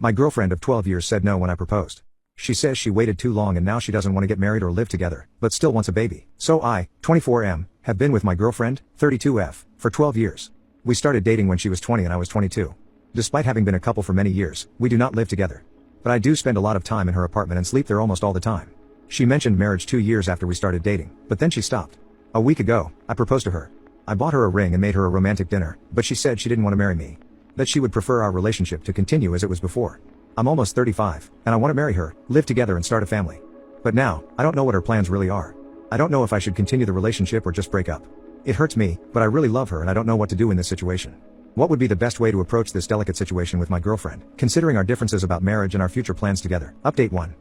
My girlfriend of 12 years said no when I proposed. She says she waited too long and now she doesn't want to get married or live together, but still wants a baby. So I, 24M, have been with my girlfriend, 32F, for 12 years. We started dating when she was 20 and I was 22. Despite having been a couple for many years, we do not live together. But I do spend a lot of time in her apartment and sleep there almost all the time. She mentioned marriage 2 years after we started dating, but then she stopped. A week ago, I proposed to her. I bought her a ring and made her a romantic dinner, but she said she didn't want to marry me. That she would prefer our relationship to continue as it was before. I'm almost 35, and I want to marry her, live together and start a family. But now, I don't know what her plans really are. I don't know if I should continue the relationship or just break up. It hurts me, but I really love her and I don't know what to do in this situation. What would be the best way to approach this delicate situation with my girlfriend, considering our differences about marriage and our future plans together? Update 1.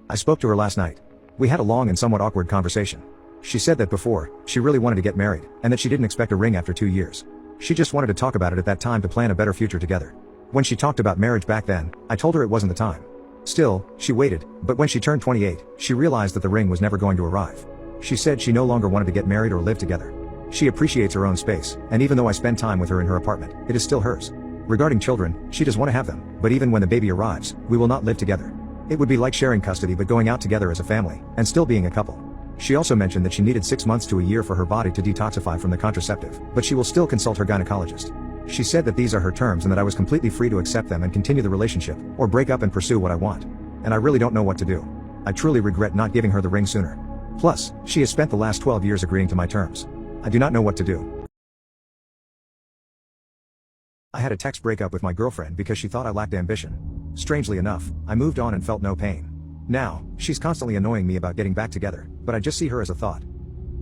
I spoke to her last night. We had a long and somewhat awkward conversation. She said that before, she really wanted to get married, and that she didn't expect a ring after 2 years. She just wanted to talk about it at that time to plan a better future together. When she talked about marriage back then, I told her it wasn't the time. Still, she waited, but when she turned 28, she realized that the ring was never going to arrive. She said she no longer wanted to get married or live together. She appreciates her own space, and even though I spend time with her in her apartment, it is still hers. Regarding children, she does want to have them, but even when the baby arrives, we will not live together. It would be like sharing custody but going out together as a family, and still being a couple. She also mentioned that she needed 6 months to a year for her body to detoxify from the contraceptive, but she will still consult her gynecologist. She said that these are her terms and that I was completely free to accept them and continue the relationship, or break up and pursue what I want. And I really don't know what to do. I truly regret not giving her the ring sooner. Plus, she has spent the last 12 years agreeing to my terms. I do not know what to do. I had a text breakup with my girlfriend because she thought I lacked ambition. Strangely enough, I moved on and felt no pain. Now, she's constantly annoying me about getting back together, but I just see her as a thought.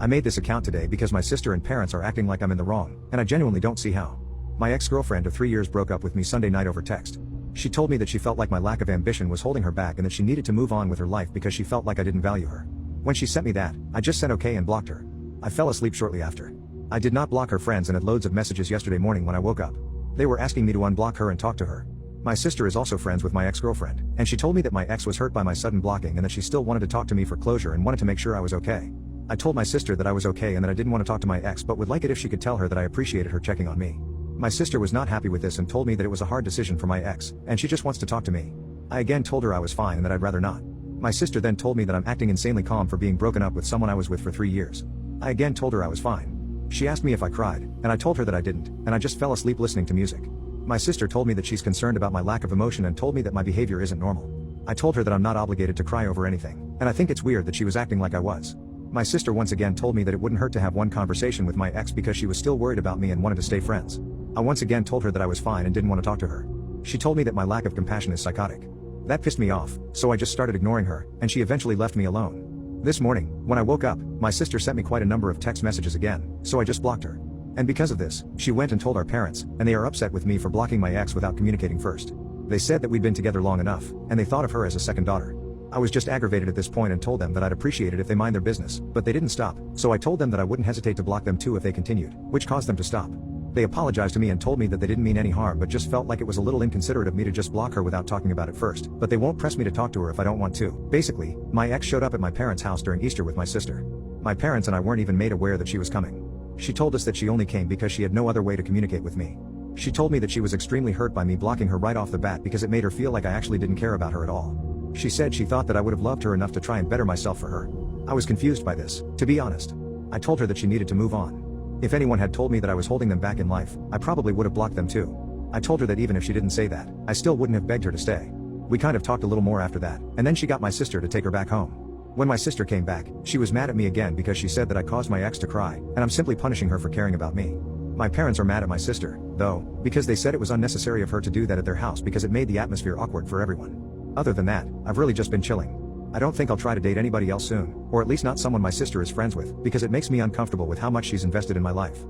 I made this account today because my sister and parents are acting like I'm in the wrong, and I genuinely don't see how. My ex-girlfriend of 3 years broke up with me Sunday night over text. She told me that she felt like my lack of ambition was holding her back and that she needed to move on with her life because she felt like I didn't value her. When she sent me that, I just said okay and blocked her. I fell asleep shortly after. I did not block her friends and had loads of messages yesterday morning when I woke up. They were asking me to unblock her and talk to her. My sister is also friends with my ex-girlfriend, and she told me that my ex was hurt by my sudden blocking and that she still wanted to talk to me for closure and wanted to make sure I was okay. I told my sister that I was okay and that I didn't want to talk to my ex but would like it if she could tell her that I appreciated her checking on me. My sister was not happy with this and told me that it was a hard decision for my ex, and she just wants to talk to me. I again told her I was fine and that I'd rather not. My sister then told me that I'm acting insanely calm for being broken up with someone I was with for 3 years. I again told her I was fine. She asked me if I cried, and I told her that I didn't, and I just fell asleep listening to music. My sister told me that she's concerned about my lack of emotion and told me that my behavior isn't normal. I told her that I'm not obligated to cry over anything, and I think it's weird that she was acting like I was. My sister once again told me that it wouldn't hurt to have one conversation with my ex because she was still worried about me and wanted to stay friends. I once again told her that I was fine and didn't want to talk to her. She told me that my lack of compassion is psychotic. That pissed me off, so I just started ignoring her, and she eventually left me alone. This morning, when I woke up, my sister sent me quite a number of text messages again, so I just blocked her. And because of this, she went and told our parents, and they are upset with me for blocking my ex without communicating first. They said that we'd been together long enough, and they thought of her as a second daughter. I was just aggravated at this point and told them that I'd appreciate it if they mind their business, but they didn't stop, so I told them that I wouldn't hesitate to block them too if they continued, which caused them to stop. They apologized to me and told me that they didn't mean any harm but just felt like it was a little inconsiderate of me to just block her without talking about it first, but they won't press me to talk to her if I don't want to. Basically, my ex showed up at my parents' house during Easter with my sister. My parents and I weren't even made aware that she was coming. She told us that she only came because she had no other way to communicate with me. She told me that she was extremely hurt by me blocking her right off the bat because it made her feel like I actually didn't care about her at all. She said she thought that I would have loved her enough to try and better myself for her. I was confused by this, to be honest. I told her that she needed to move on. If anyone had told me that I was holding them back in life, I probably would have blocked them too. I told her that even if she didn't say that, I still wouldn't have begged her to stay. We kind of talked a little more after that, and then she got my sister to take her back home. When my sister came back, she was mad at me again because she said that I caused my ex to cry, and I'm simply punishing her for caring about me. My parents are mad at my sister, though, because they said it was unnecessary of her to do that at their house because it made the atmosphere awkward for everyone. Other than that, I've really just been chilling. I don't think I'll try to date anybody else soon, or at least not someone my sister is friends with, because it makes me uncomfortable with how much she's invested in my life.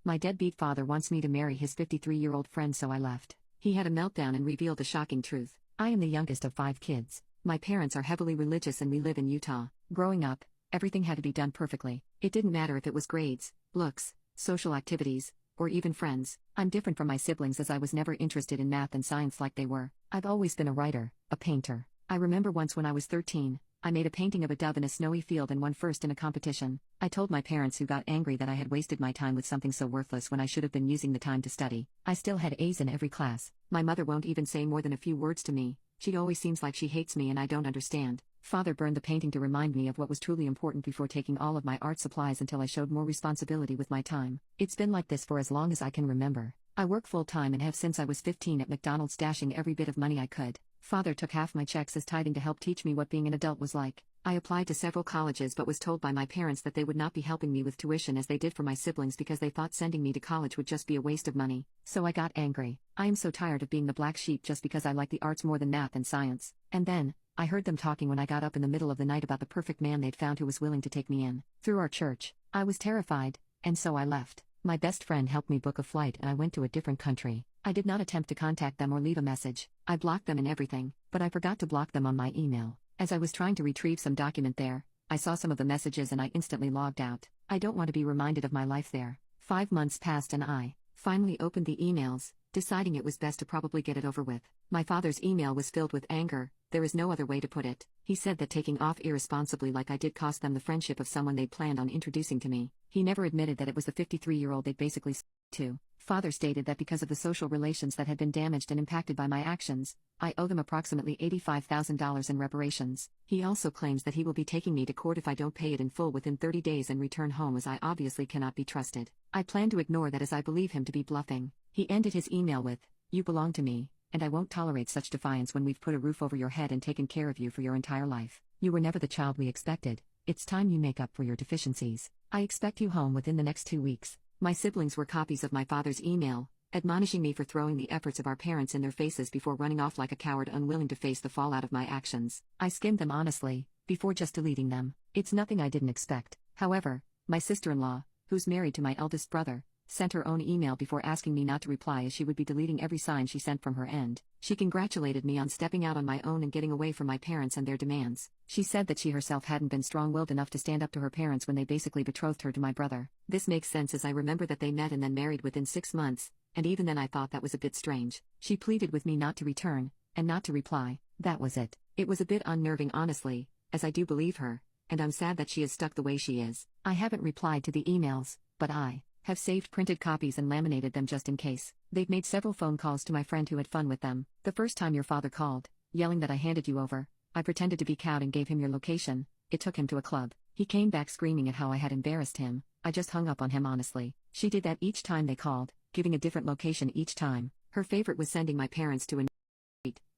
My deadbeat father wants me to marry his 53-year-old friend, so I left. He had a meltdown and revealed the shocking truth. I am the youngest of 5 kids. My parents are heavily religious and we live in Utah. Growing up, everything had to be done perfectly. It didn't matter if it was grades, looks, social activities, or even friends. I'm different from my siblings as I was never interested in math and science like they were. I've always been a writer, a painter. I remember once when I was 13, I made a painting of a dove in a snowy field and won first in a competition. I told my parents, who got angry that I had wasted my time with something so worthless when I should have been using the time to study. I still had A's in every class. My mother won't even say more than a few words to me. She always seems like she hates me and I don't understand. Father burned the painting to remind me of what was truly important before taking all of my art supplies until I showed more responsibility with my time. It's been like this for as long as I can remember. I work full-time and have since I was 15 at McDonald's, dashing every bit of money I could. Father took half my checks as tithing to help teach me what being an adult was like. I applied to several colleges but was told by my parents that they would not be helping me with tuition as they did for my siblings because they thought sending me to college would just be a waste of money. So I got angry. I am so tired of being the black sheep just because I like the arts more than math and science. And then, I heard them talking when I got up in the middle of the night about the perfect man they'd found who was willing to take me in. Through our church. I was terrified, and so I left. My best friend helped me book a flight and I went to a different country. I did not attempt to contact them or leave a message. I blocked them and everything, but I forgot to block them on my email. As I was trying to retrieve some document there, I saw some of the messages and I instantly logged out. I don't want to be reminded of my life there. 5 months passed and I finally opened the emails, deciding it was best to probably get it over with. My father's email was filled with anger. There is no other way to put it. He said that taking off irresponsibly like I did cost them the friendship of someone they'd planned on introducing to me. He never admitted that it was the 53-year-old they'd basically to. Father stated that because of the social relations that had been damaged and impacted by my actions, I owe them approximately $85,000 in reparations. He also claims that he will be taking me to court if I don't pay it in full within 30 days and return home, as I obviously cannot be trusted. I plan to ignore that as I believe him to be bluffing. He ended his email with, "You belong to me, and I won't tolerate such defiance when we've put a roof over your head and taken care of you for your entire life. You were never the child we expected. It's time you make up for your deficiencies. I expect you home within the next 2 weeks." My siblings were copies of my father's email, admonishing me for throwing the efforts of our parents in their faces before running off like a coward unwilling to face the fallout of my actions. I skimmed them honestly, before just deleting them. It's nothing I didn't expect. However, my sister-in-law, who's married to my eldest brother, sent her own email before asking me not to reply as she would be deleting every sign she sent from her end. She congratulated me on stepping out on my own and getting away from my parents and their demands. She said that she herself hadn't been strong-willed enough to stand up to her parents when they basically betrothed her to my brother. This makes sense as I remember that they met and then married within 6 months, and even then I thought that was a bit strange. She pleaded with me not to return, and not to reply. That was it. It was a bit unnerving honestly, as I do believe her, and I'm sad that she is stuck the way she is. I haven't replied to the emails, but I have saved printed copies and laminated them just in case. They've made several phone calls to my friend who had fun with them. The first time your father called, yelling that I handed you over, I pretended to be cowed and gave him your location. It took him to a club. He came back screaming at how I had embarrassed him. I just hung up on him honestly. She did that each time they called, giving a different location each time. Her favorite was sending my parents to a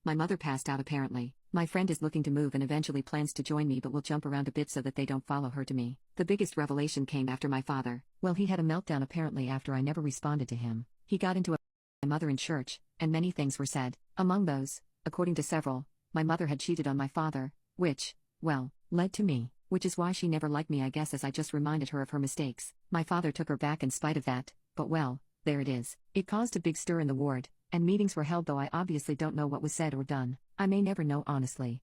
My mother passed out apparently. My friend is looking to move and eventually plans to join me but will jump around a bit so that they don't follow her to me. The biggest revelation came after my father. Well, he had a meltdown apparently after I never responded to him. He got into my mother in church, and many things were said. Among those, according to several, my mother had cheated on my father, which, well, led to me, which is why she never liked me I guess, as I just reminded her of her mistakes. My father took her back in spite of that, but well, there it is. It caused a big stir in the ward, and meetings were held, though I obviously don't know what was said or done. I may never know honestly.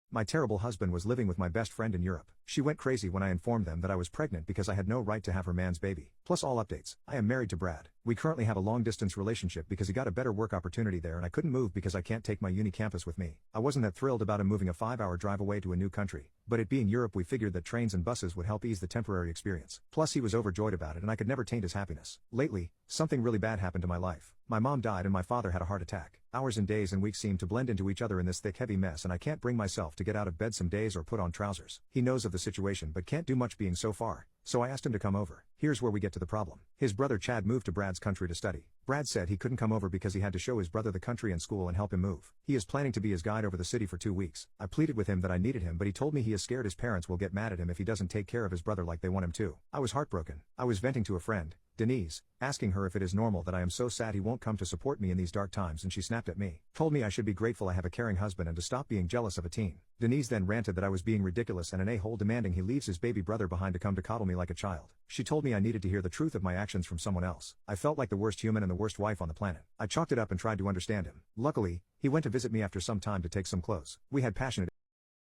My terrible husband was living with my best friend in Europe. She went crazy when I informed them that I was pregnant because I had no right to have her man's baby. Plus all updates. I am married to Brad. We currently have a long-distance relationship because he got a better work opportunity there and I couldn't move because I can't take my uni campus with me. I wasn't that thrilled about him moving a 5-hour drive away to a new country, but it being Europe we figured that trains and buses would help ease the temporary experience. Plus he was overjoyed about it and I could never taint his happiness. Lately, something really bad happened to my life. My mom died and my father had a heart attack. Hours and days and weeks seem to blend into each other in this thick heavy mess and I can't bring myself to get out of bed some days or put on trousers. He knows of the situation but can't do much being so far, so I asked him to come over. Here's where we get to the problem. His brother Chad moved to Brad's country to study. Brad said he couldn't come over because he had to show his brother the country and school and help him move. He is planning to be his guide over the city for 2 weeks. I pleaded with him that I needed him but he told me he is scared his parents will get mad at him if he doesn't take care of his brother like they want him to. I was heartbroken. I was venting to a friend, Denise, asking her if it is normal that I am so sad he won't come to support me in these dark times, and she snapped at me. Told me I should be grateful I have a caring husband and to stop being jealous of a teen. Denise then ranted that I was being ridiculous and an a-hole, demanding he leaves his baby brother behind to come to coddle me like a child. She told me I needed to hear the truth of my actions from someone else. I felt like the worst human and the worst wife on the planet. I chalked it up and tried to understand him. Luckily, he went to visit me after some time to take some clothes. We had passionate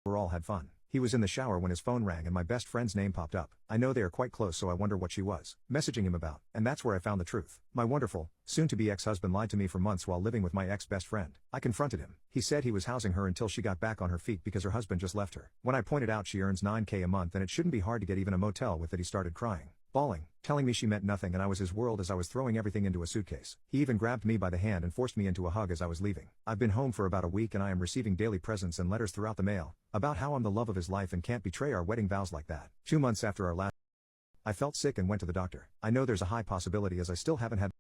we all had fun. He was in the shower when his phone rang and my best friend's name popped up. I know they are quite close, so I wonder what she was messaging him about, and that's where I found the truth. My wonderful, soon-to-be ex-husband lied to me for months while living with my ex-best friend. I confronted him. He said he was housing her until she got back on her feet because her husband just left her. When I pointed out she earns $9,000 a month and it shouldn't be hard to get even a motel with it, he started crying, bawling, telling me she meant nothing and I was his world as I was throwing everything into a suitcase. He even grabbed me by the hand and forced me into a hug as I was leaving. I've been home for about a week and I am receiving daily presents and letters throughout the mail about how I'm the love of his life and can't betray our wedding vows like that. 2 months after our last, I felt sick and went to the doctor. I know there's a high possibility as I still haven't had,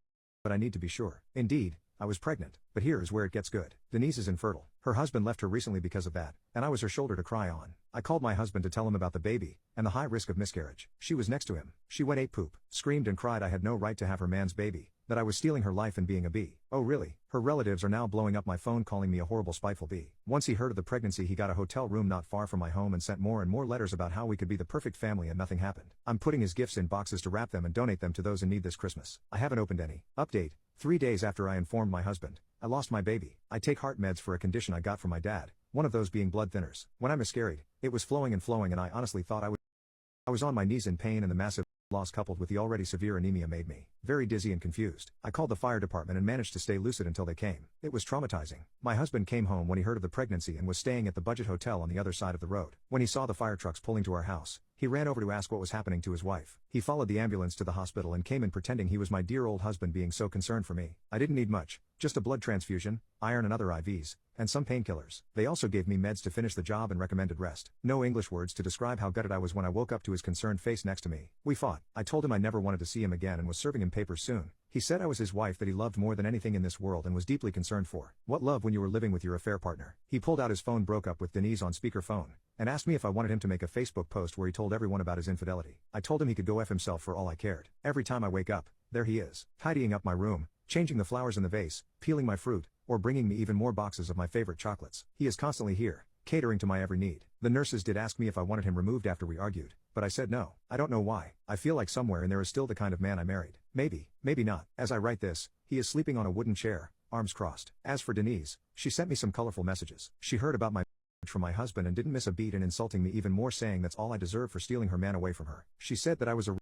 but I need to be sure. Indeed, I was pregnant, but here is where it gets good. Denise is infertile. Her husband left her recently because of that, and I was her shoulder to cry on. I called my husband to tell him about the baby, and the high risk of miscarriage. She was next to him. She went ape poop, screamed and cried I had no right to have her man's baby, that I was stealing her life and being a bee. Oh really? Her relatives are now blowing up my phone calling me a horrible spiteful bee. Once he heard of the pregnancy he got a hotel room not far from my home and sent more and more letters about how we could be the perfect family and nothing happened. I'm putting his gifts in boxes to wrap them and donate them to those in need this Christmas. I haven't opened any. Update. 3 days after I informed my husband, I lost my baby. I take heart meds for a condition I got from my dad, one of those being blood thinners. When I miscarried, it was flowing and I honestly thought I was on my knees in pain and the massive loss coupled with the already severe anemia made me very dizzy and confused. I called the fire department and managed to stay lucid until they came. It was traumatizing. My husband came home when he heard of the pregnancy and was staying at the budget hotel on the other side of the road. When he saw the fire trucks pulling to our house, he ran over to ask what was happening to his wife. He followed the ambulance to the hospital and came in pretending he was my dear old husband being so concerned for me. I didn't need much, just a blood transfusion, iron and other IVs, and some painkillers. They also gave me meds to finish the job and recommended rest. No English words to describe how gutted I was when I woke up to his concerned face next to me. We fought. I told him I never wanted to see him again and was serving him papers soon. He said I was his wife that he loved more than anything in this world and was deeply concerned for. What love when you were living with your affair partner? He pulled out his phone, broke up with Denise on speakerphone, and asked me if I wanted him to make a Facebook post where he told everyone about his infidelity. I told him he could go F himself for all I cared. Every time I wake up, there he is, tidying up my room, changing the flowers in the vase, peeling my fruit, or bringing me even more boxes of my favorite chocolates. He is constantly here, catering to my every need. The nurses did ask me if I wanted him removed after we argued, but I said no. I don't know why. I feel like somewhere in there is still the kind of man I married. Maybe, maybe not. As I write this, he is sleeping on a wooden chair, arms crossed. As for Denise, she sent me some colorful messages. She heard about my from my husband and didn't miss a beat in insulting me even more, saying that's all I deserve for stealing her man away from her. She said that I was a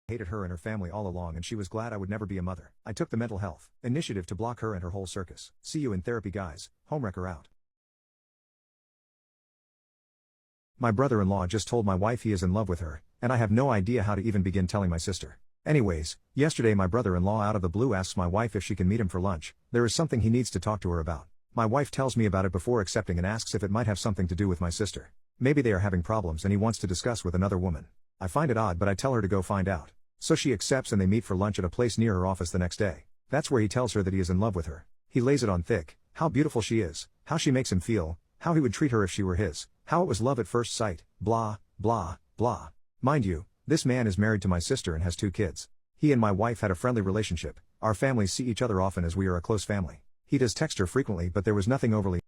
hated her and her family all along and she was glad I would never be a mother. I took the mental health initiative to block her and her whole circus. See you in therapy guys. Homewrecker out. My brother-in-law just told my wife he is in love with her, and I have no idea how to even begin telling my sister. Anyways, yesterday my brother-in-law out of the blue asks my wife if she can meet him for lunch. There is something he needs to talk to her about. My wife tells me about it before accepting and asks if it might have something to do with my sister. Maybe they are having problems and he wants to discuss with another woman. I find it odd but I tell her to go find out. So she accepts and they meet for lunch at a place near her office the next day. That's where he tells her that he is in love with her. He lays it on thick, how beautiful she is, how she makes him feel, how he would treat her if she were his, how it was love at first sight, blah, blah, blah. Mind you, this man is married to my sister and has 2 kids. He and my wife had a friendly relationship. Our families see each other often as we are a close family. He does text her frequently but there was nothing overly.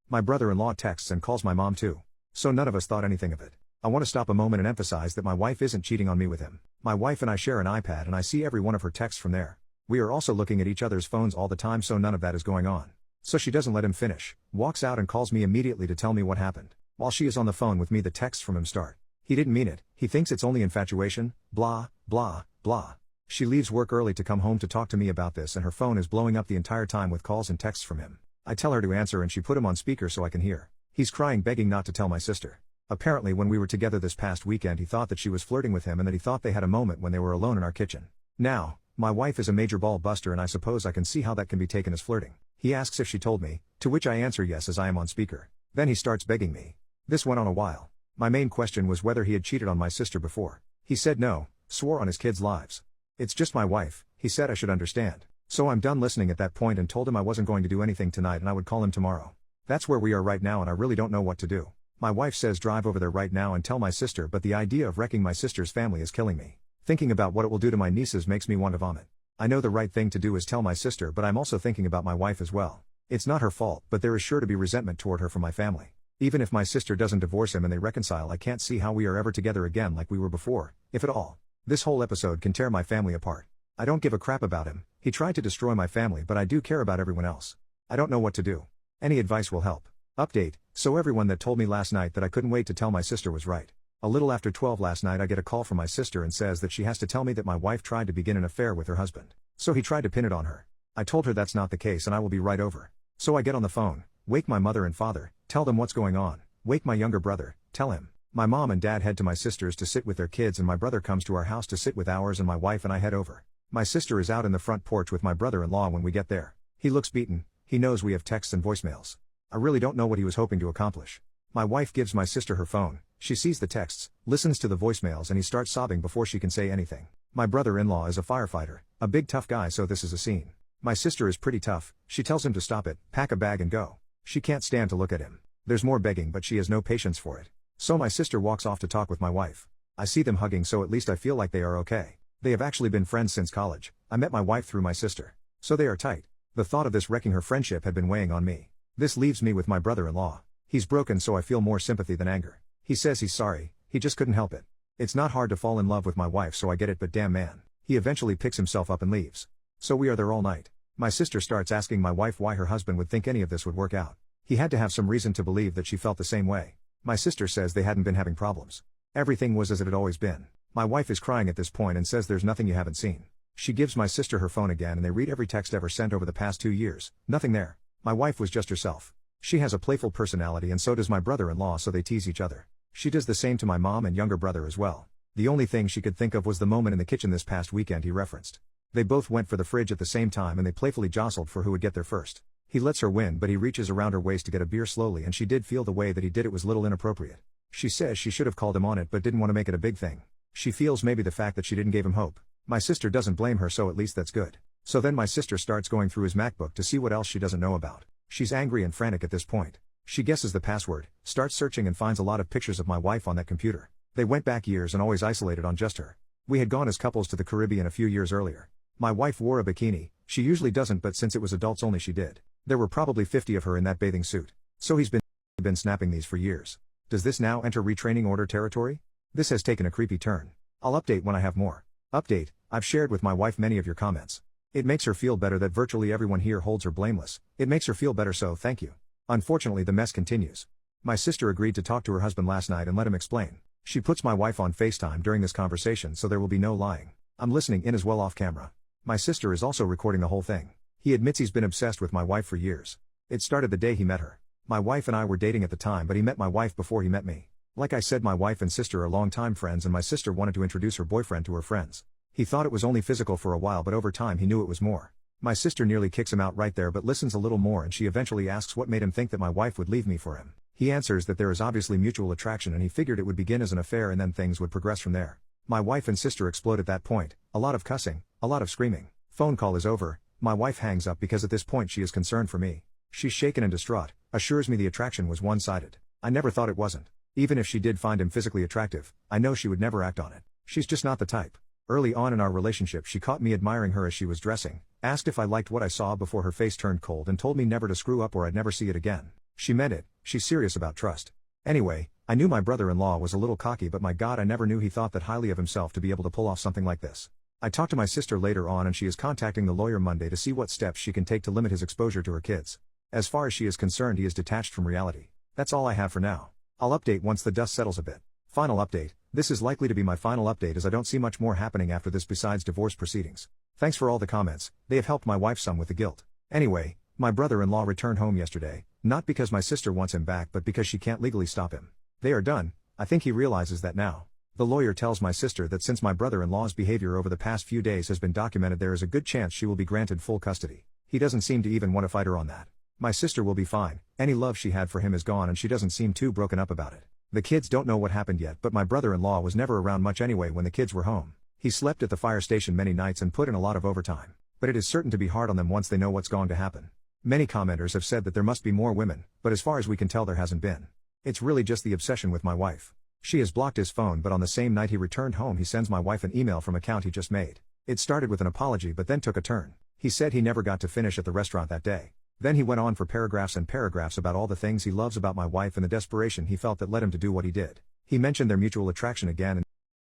My brother-in-law texts and calls my mom too. So none of us thought anything of it. I want to stop a moment and emphasize that my wife isn't cheating on me with him. My wife and I share an iPad and I see every one of her texts from there. We are also looking at each other's phones all the time, so none of that is going on. So she doesn't let him finish, walks out and calls me immediately to tell me what happened. While she is on the phone with me the texts from him start. He didn't mean it, he thinks it's only infatuation, blah, blah, blah. She leaves work early to come home to talk to me about this and her phone is blowing up the entire time with calls and texts from him. I tell her to answer and she put him on speaker so I can hear. He's crying, begging not to tell my sister. Apparently when we were together this past weekend he thought that she was flirting with him and that he thought they had a moment when they were alone in our kitchen. Now, my wife is a major ball buster and I suppose I can see how that can be taken as flirting. He asks if she told me, to which I answer yes as I am on speaker. Then he starts begging me. This went on a while. My main question was whether he had cheated on my sister before. He said no, swore on his kids' lives. It's just my wife, he said I should understand. So I'm done listening at that point and told him I wasn't going to do anything tonight and I would call him tomorrow. That's where we are right now and I really don't know what to do. My wife says drive over there right now and tell my sister, but the idea of wrecking my sister's family is killing me. Thinking about what it will do to my nieces makes me want to vomit. I know the right thing to do is tell my sister, but I'm also thinking about my wife as well. It's not her fault, but there is sure to be resentment toward her from my family. Even if my sister doesn't divorce him and they reconcile, I can't see how we are ever together again like we were before, if at all. This whole episode can tear my family apart. I don't give a crap about him. He tried to destroy my family, but I do care about everyone else. I don't know what to do. Any advice will help. Update, so everyone that told me last night that I couldn't wait to tell my sister was right. A little after 12 last night I get a call from my sister and says that she has to tell me that my wife tried to begin an affair with her husband. So he tried to pin it on her. I told her that's not the case and I will be right over. So I get on the phone, wake my mother and father, tell them what's going on, wake my younger brother, tell him. My mom and dad head to my sister's to sit with their kids and my brother comes to our house to sit with ours and my wife and I head over. My sister is out in the front porch with my brother-in-law when we get there. He looks beaten, he knows we have texts and voicemails. I really don't know what he was hoping to accomplish. My wife gives my sister her phone, she sees the texts, listens to the voicemails and he starts sobbing before she can say anything. My brother-in-law is a firefighter, a big tough guy, so this is a scene. My sister is pretty tough, she tells him to stop it, pack a bag and go. She can't stand to look at him. There's more begging but she has no patience for it. So my sister walks off to talk with my wife. I see them hugging, so at least I feel like they are okay. They have actually been friends since college. I met my wife through my sister. So they are tight. The thought of this wrecking her friendship had been weighing on me. This leaves me with my brother-in-law. He's broken, so I feel more sympathy than anger. He says he's sorry, he just couldn't help it. It's not hard to fall in love with my wife, so I get it, but damn man. He eventually picks himself up and leaves. So we are there all night. My sister starts asking my wife why her husband would think any of this would work out. He had to have some reason to believe that she felt the same way. My sister says they hadn't been having problems. Everything was as it had always been. My wife is crying at this point and says there's nothing you haven't seen. She gives my sister her phone again and they read every text ever sent over the past 2 years. Nothing there. My wife was just herself. She has a playful personality and so does my brother-in-law, so they tease each other. She does the same to my mom and younger brother as well. The only thing she could think of was the moment in the kitchen this past weekend he referenced. They both went for the fridge at the same time and they playfully jostled for who would get there first. He lets her win, but he reaches around her waist to get a beer slowly and she did feel the way that he did it was little inappropriate. She says she should have called him on it but didn't want to make it a big thing. She feels maybe the fact that she didn't give him hope. My sister doesn't blame her, so at least that's good. So then my sister starts going through his MacBook to see what else she doesn't know about. She's angry and frantic at this point. She guesses the password, starts searching and finds a lot of pictures of my wife on that computer. They went back years and always isolated on just her. We had gone as couples to the Caribbean a few years earlier. My wife wore a bikini, she usually doesn't, but since it was adults only she did. There were probably 50 of her in that bathing suit. So he's been snapping these for years. Does this now enter retraining order territory? This has taken a creepy turn. I'll update when I have more. Update, I've shared with my wife many of your comments. It makes her feel better that virtually everyone here holds her blameless. It makes her feel better, so thank you. Unfortunately the mess continues. My sister agreed to talk to her husband last night and let him explain. She puts my wife on FaceTime during this conversation so there will be no lying. I'm listening in as well off camera. My sister is also recording the whole thing. He admits he's been obsessed with my wife for years. It started the day he met her. My wife and I were dating at the time, but he met my wife before he met me. Like I said, my wife and sister are longtime friends and my sister wanted to introduce her boyfriend to her friends. He thought it was only physical for a while, but over time he knew it was more. My sister nearly kicks him out right there but listens a little more and she eventually asks what made him think that my wife would leave me for him. He answers that there is obviously mutual attraction and he figured it would begin as an affair and then things would progress from there. My wife and sister explode at that point, a lot of cussing, a lot of screaming. Phone call is over, my wife hangs up because at this point she is concerned for me. She's shaken and distraught, assures me the attraction was one-sided. I never thought it wasn't. Even if she did find him physically attractive, I know she would never act on it. She's just not the type. Early on in our relationship she caught me admiring her as she was dressing, asked if I liked what I saw before her face turned cold and told me never to screw up or I'd never see it again. She meant it, she's serious about trust. Anyway, I knew my brother-in-law was a little cocky, but my God, I never knew he thought that highly of himself to be able to pull off something like this. I talked to my sister later on and she is contacting the lawyer Monday to see what steps she can take to limit his exposure to her kids. As far as she is concerned, he is detached from reality. That's all I have for now. I'll update once the dust settles a bit. Final update, this is likely to be my final update as I don't see much more happening after this besides divorce proceedings. Thanks for all the comments, they have helped my wife some with the guilt. Anyway, my brother-in-law returned home yesterday, not because my sister wants him back but because she can't legally stop him. They are done, I think he realizes that now. The lawyer tells my sister that since my brother-in-law's behavior over the past few days has been documented, there is a good chance she will be granted full custody. He doesn't seem to even want to fight her on that. My sister will be fine, any love she had for him is gone and she doesn't seem too broken up about it. The kids don't know what happened yet, but my brother-in-law was never around much anyway when the kids were home. He slept at the fire station many nights and put in a lot of overtime. But it is certain to be hard on them once they know what's going to happen. Many commenters have said that there must be more women, but as far as we can tell there hasn't been. It's really just the obsession with my wife. She has blocked his phone, but on the same night he returned home he sends my wife an email from an account he just made. It started with an apology but then took a turn. He said he never got to finish at the restaurant that day. Then he went on for paragraphs and paragraphs about all the things he loves about my wife and the desperation he felt that led him to do what he did. He mentioned their mutual attraction again and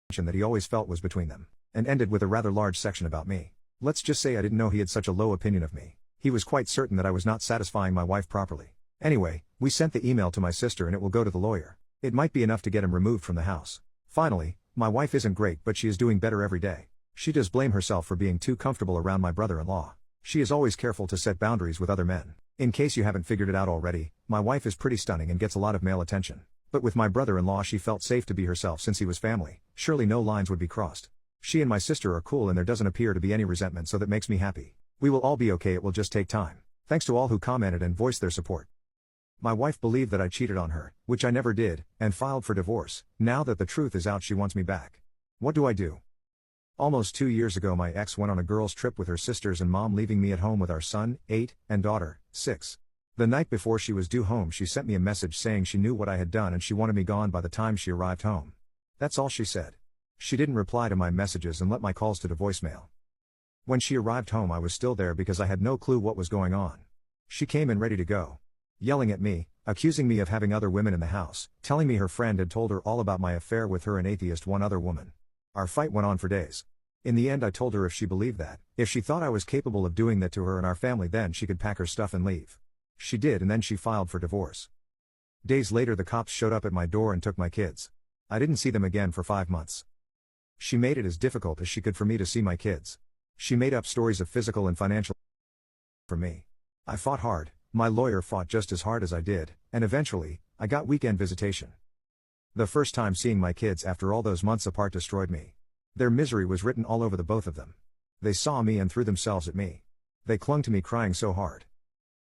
mentioned that he always felt was between them. And ended with a rather large section about me. Let's just say I didn't know he had such a low opinion of me. He was quite certain that I was not satisfying my wife properly. Anyway, we sent the email to my sister and it will go to the lawyer. It might be enough to get him removed from the house. Finally, my wife isn't great but she is doing better every day. She does blame herself for being too comfortable around my brother-in-law. She is always careful to set boundaries with other men. In case you haven't figured it out already, my wife is pretty stunning and gets a lot of male attention. But with my brother-in-law she felt safe to be herself since he was family, surely no lines would be crossed. She and my sister are cool and there doesn't appear to be any resentment, so that makes me happy. We will all be okay, it will just take time. Thanks to all who commented and voiced their support. My wife believed that I cheated on her, which I never did, and filed for divorce. Now that the truth is out she wants me back. What do I do? Almost 2 years ago my ex went on a girls' trip with her sisters and mom, leaving me at home with our son, 8, and daughter, 6. The night before she was due home she sent me a message saying she knew what I had done and she wanted me gone by the time she arrived home. That's all she said. She didn't reply to my messages and let my calls to voicemail. When she arrived home I was still there because I had no clue what was going on. She came in ready to go, yelling at me, accusing me of having other women in the house, telling me her friend had told her all about my affair with her and atheist one other woman. Our fight went on for days. In the end I told her if she believed that, if she thought I was capable of doing that to her and our family, then she could pack her stuff and leave. She did, and then she filed for divorce. Days later the cops showed up at my door and took my kids. I didn't see them again for 5 months. She made it as difficult as she could for me to see my kids. She made up stories of physical and financial for me. I fought hard, my lawyer fought just as hard as I did, and eventually, I got weekend visitation. The first time seeing my kids after all those months apart destroyed me. Their misery was written all over the both of them. They saw me and threw themselves at me. They clung to me crying so hard.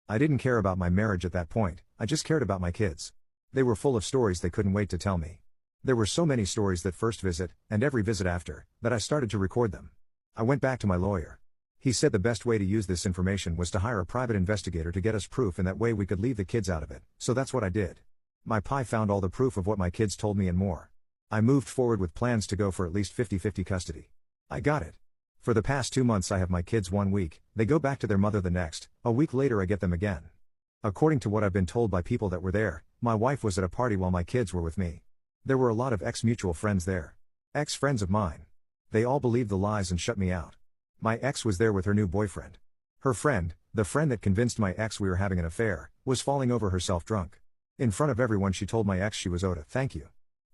I didn't care about my marriage at that point, I just cared about my kids. They were full of stories they couldn't wait to tell me. There were so many stories that first visit, and every visit after, that I started to record them. I went back to my lawyer. He said the best way to use this information was to hire a private investigator to get us proof, and that way we could leave the kids out of it, so that's what I did. My PI found all the proof of what my kids told me and more. I moved forward with plans to go for at least 50-50 custody. I got it. For the past 2 months I have my kids 1 week, they go back to their mother the next, a week later I get them again. According to what I've been told by people that were there, my wife was at a party while my kids were with me. There were a lot of ex-mutual friends there. Ex-friends of mine. They all believed the lies and shut me out. My ex was there with her new boyfriend. Her friend, the friend that convinced my ex we were having an affair, was falling over herself drunk. In front of everyone she told my ex she was owed a thank you.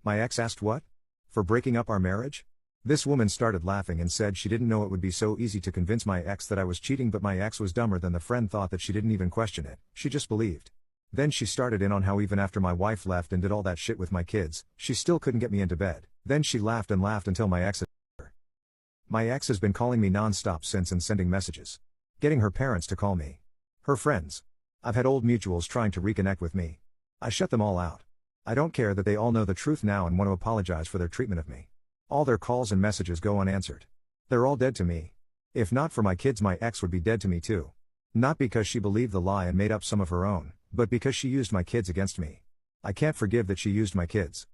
My ex asked what? For breaking up our marriage? This woman started laughing and said she didn't know it would be so easy to convince my ex that I was cheating, but my ex was dumber than the friend thought, that she didn't even question it, she just believed. Then she started in on how even after my wife left and did all that shit with my kids, she still couldn't get me into bed. Then she laughed and laughed until my ex has been calling me non-stop since and sending messages. Getting her parents to call me. Her friends. I've had old mutuals trying to reconnect with me. I shut them all out. I don't care that they all know the truth now and want to apologize for their treatment of me. All their calls and messages go unanswered. They're all dead to me. If not for my kids, my ex would be dead to me too. Not because she believed the lie and made up some of her own, but because she used my kids against me. I can't forgive that she used my kids.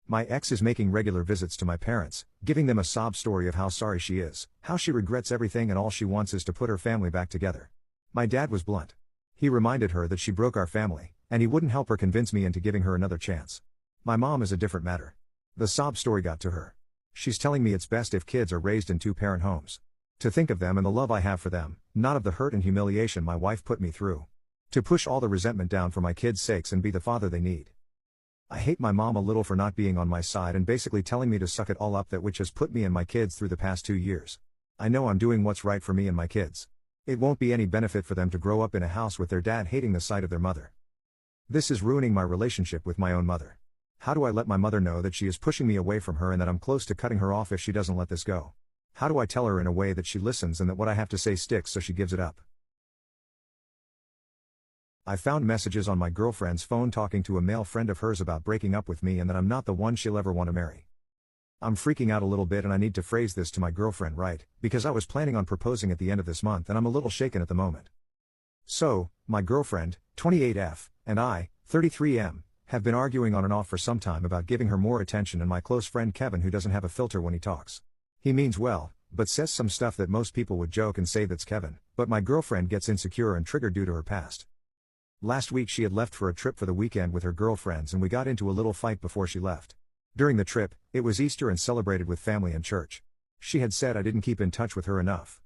My ex is making regular visits to my parents, giving them a sob story of how sorry she is, how she regrets everything and all she wants is to put her family back together. My dad was blunt. He reminded her that she broke our family, and he wouldn't help her convince me into giving her another chance. My mom is a different matter. The sob story got to her. She's telling me it's best if kids are raised in 2-parent homes. To think of them and the love I have for them, not of the hurt and humiliation my wife put me through. To push all the resentment down for my kids' sakes and be the father they need. I hate my mom a little for not being on my side and basically telling me to suck it all up, that which has put me and my kids through the past 2 years. I know I'm doing what's right for me and my kids. It won't be any benefit for them to grow up in a house with their dad hating the sight of their mother. This is ruining my relationship with my own mother. How do I let my mother know that she is pushing me away from her and that I'm close to cutting her off if she doesn't let this go? How do I tell her in a way that she listens and that what I have to say sticks so she gives it up? I found messages on my girlfriend's phone talking to a male friend of hers about breaking up with me and that I'm not the one she'll ever want to marry. I'm freaking out a little bit and I need to phrase this to my girlfriend right, because I was planning on proposing at the end of this month and I'm a little shaken at the moment. So, my girlfriend, 28F, and I, 33M, have been arguing on and off for some time about giving her more attention, and my close friend Kevin, who doesn't have a filter when he talks. He means well, but says some stuff that most people would joke and say that's Kevin, but my girlfriend gets insecure and triggered due to her past. Last week she had left for a trip for the weekend with her girlfriends and we got into a little fight before she left. During the trip, it was Easter and celebrated with family and church. She had said I didn't keep in touch with her enough.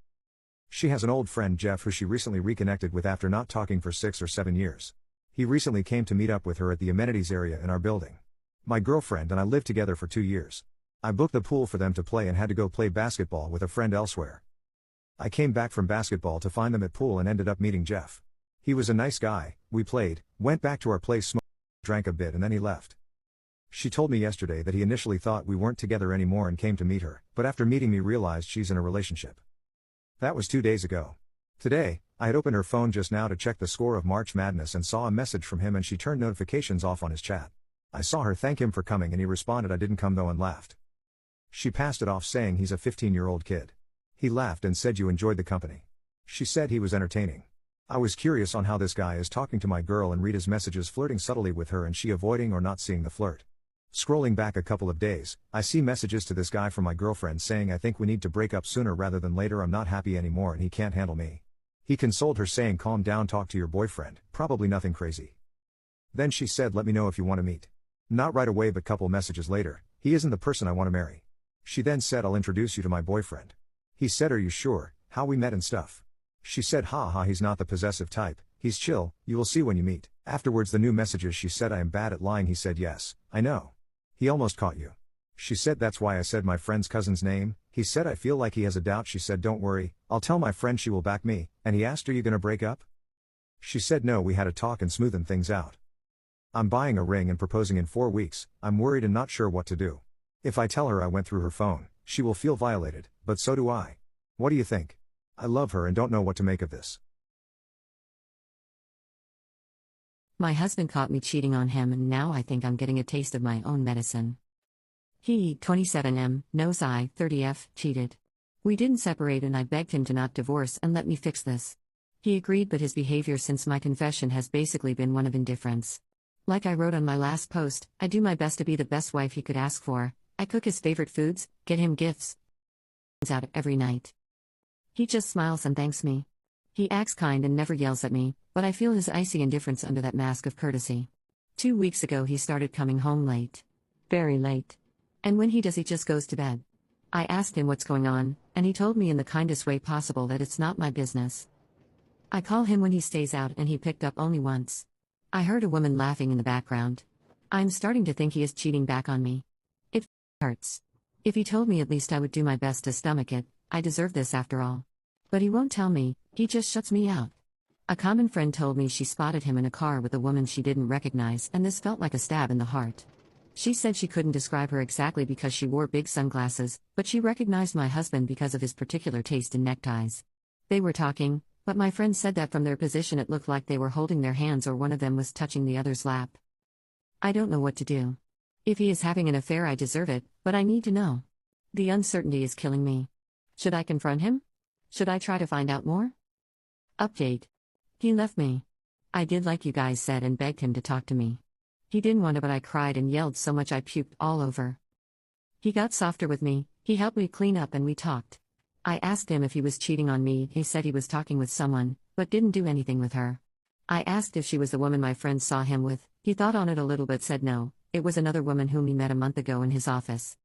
She has an old friend Jeff who she recently reconnected with after not talking for 6 or 7 years. He recently came to meet up with her at the amenities area in our building. My girlfriend and I lived together for 2 years. I booked the pool for them to play and had to go play basketball with a friend elsewhere. I came back from basketball to find them at pool and ended up meeting Jeff. He was a nice guy, we played, went back to our place, smoked, drank a bit, and then he left. She told me yesterday that he initially thought we weren't together anymore and came to meet her, but after meeting me realized she's in a relationship. That was 2 days ago. Today, I had opened her phone just now to check the score of March Madness and saw a message from him, and she turned notifications off on his chat. I saw her thank him for coming and he responded I didn't come though and laughed. She passed it off saying he's a 15-year-old kid. He laughed and said you enjoyed the company. She said he was entertaining. I was curious on how this guy is talking to my girl and read his messages flirting subtly with her and she avoiding or not seeing the flirt. Scrolling back a couple of days, I see messages to this guy from my girlfriend saying I think we need to break up sooner rather than later, I'm not happy anymore and he can't handle me. He consoled her saying calm down, talk to your boyfriend, probably nothing crazy. Then she said let me know if you want to meet. Not right away but couple messages later, he isn't the person I want to marry. She then said I'll introduce you to my boyfriend. He said are you sure, how we met and stuff. She said haha he's not the possessive type, he's chill, you will see when you meet. Afterwards the new messages she said I am bad at lying, he said yes, I know. He almost caught you. She said that's why I said my friend's cousin's name, he said I feel like he has a doubt, she said don't worry, I'll tell my friend she will back me, and he asked are you gonna break up? She said no, we had a talk and smoothen things out. I'm buying a ring and proposing in 4 weeks, I'm worried and not sure what to do. If I tell her I went through her phone, she will feel violated, but so do I. What do you think? I love her and don't know what to make of this. My husband caught me cheating on him and now I think I'm getting a taste of my own medicine. He, 27M, knows I, 30F, cheated. We didn't separate and I begged him to not divorce and let me fix this. He agreed, but his behavior since my confession has basically been one of indifference. Like I wrote on my last post, I do my best to be the best wife he could ask for. I cook his favorite foods, get him gifts out every night. He just smiles and thanks me. He acts kind and never yells at me, but I feel his icy indifference under that mask of courtesy. 2 weeks ago he started coming home late. Very late. And when he does he just goes to bed. I asked him what's going on, and he told me in the kindest way possible that it's not my business. I call him when he stays out and he picked up only once. I heard a woman laughing in the background. I'm starting to think he is cheating back on me. It hurts. If he told me at least I would do my best to stomach it, I deserve this after all. But he won't tell me, he just shuts me out. A common friend told me she spotted him in a car with a woman she didn't recognize and this felt like a stab in the heart. She said she couldn't describe her exactly because she wore big sunglasses, but she recognized my husband because of his particular taste in neckties. They were talking, but my friend said that from their position it looked like they were holding their hands or one of them was touching the other's lap. I don't know what to do. If he is having an affair I deserve it, but I need to know. The uncertainty is killing me. Should I confront him? Should I try to find out more? Update. He left me. I did like you guys said and begged him to talk to me. He didn't want to, but I cried and yelled so much I puked all over. He got softer with me, he helped me clean up and we talked. I asked him if he was cheating on me, he said he was talking with someone, but didn't do anything with her. I asked if she was the woman my friend saw him with, he thought on it a little but said no, it was another woman whom he met a month ago in his office.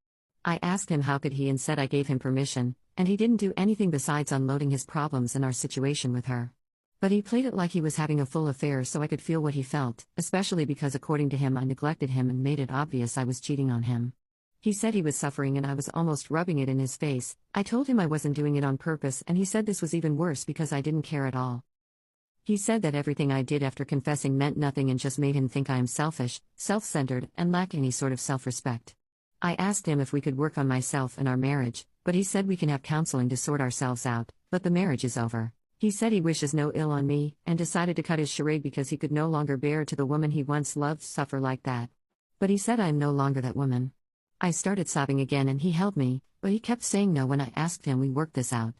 I asked him how could he and said I gave him permission, and he didn't do anything besides unloading his problems and our situation with her. But he played it like he was having a full affair so I could feel what he felt, especially because according to him I neglected him and made it obvious I was cheating on him. He said he was suffering and I was almost rubbing it in his face. I told him I wasn't doing it on purpose and he said this was even worse because I didn't care at all. He said that everything I did after confessing meant nothing and just made him think I am selfish, self-centered, and lack any sort of self-respect. I asked him if we could work on myself and our marriage, but he said we can have counseling to sort ourselves out, but the marriage is over. He said he wishes no ill on me, and decided to cut his charade because he could no longer bear to the woman he once loved suffer like that. But he said I am no longer that woman. I started sobbing again and he held me, but he kept saying no when I asked him we worked this out.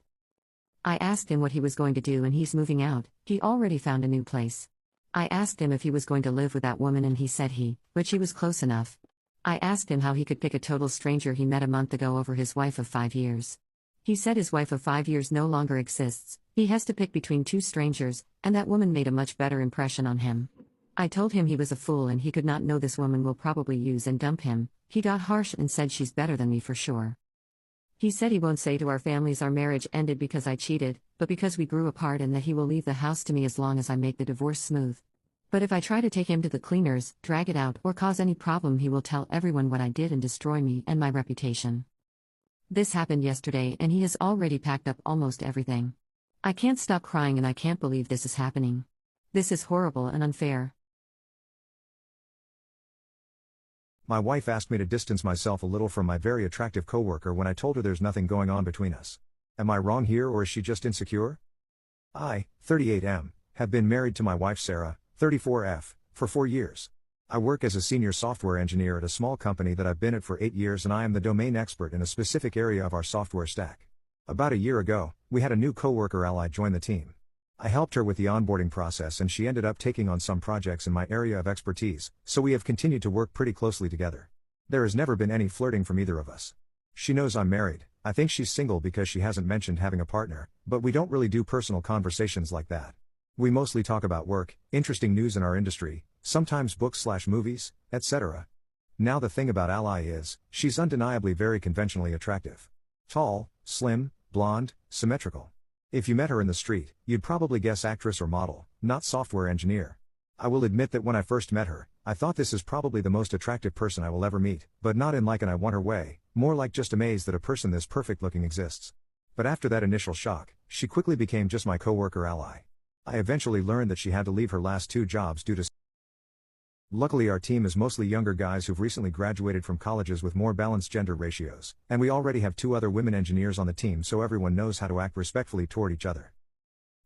I asked him what he was going to do and he's moving out, he already found a new place. I asked him if he was going to live with that woman and he said but she was close enough. I asked him how he could pick a total stranger he met a month ago over his wife of 5 years. He said his wife of 5 years no longer exists, he has to pick between 2 strangers, and that woman made a much better impression on him. I told him he was a fool and he could not know this woman will probably use and dump him. He got harsh and said she's better than me for sure. He said he won't say to our families our marriage ended because I cheated, but because we grew apart and that he will leave the house to me as long as I make the divorce smooth. But if I try to take him to the cleaners, drag it out, or cause any problem, he will tell everyone what I did and destroy me and my reputation. This happened yesterday and he has already packed up almost everything. I can't stop crying and I can't believe this is happening. This is horrible and unfair. My wife asked me to distance myself a little from my very attractive coworker when I told her there's nothing going on between us. Am I wrong here, or is she just insecure? I, 38M, have been married to my wife Sarah, 34F, for 4 years. I work as a senior software engineer at a small company that I've been at for 8 years, and I am the domain expert in a specific area of our software stack. About a year ago, we had a new coworker Ally join the team. I helped her with the onboarding process and she ended up taking on some projects in my area of expertise, so we have continued to work pretty closely together. There has never been any flirting from either of us. She knows I'm married. I think she's single because she hasn't mentioned having a partner, but we don't really do personal conversations like that. We mostly talk about work, interesting news in our industry, sometimes books/movies, etc. Now the thing about Ally is, she's undeniably very conventionally attractive. Tall, slim, blonde, symmetrical. If you met her in the street, you'd probably guess actress or model, not software engineer. I will admit that when I first met her, I thought this is probably the most attractive person I will ever meet, but not in like an I want her way, more like just amazed that a person this perfect looking exists. But after that initial shock, she quickly became just my coworker Ally. I eventually learned that she had to leave her last 2 jobs due to. Luckily our team is mostly younger guys who've recently graduated from colleges with more balanced gender ratios, and we already have 2 other women engineers on the team, so everyone knows how to act respectfully toward each other.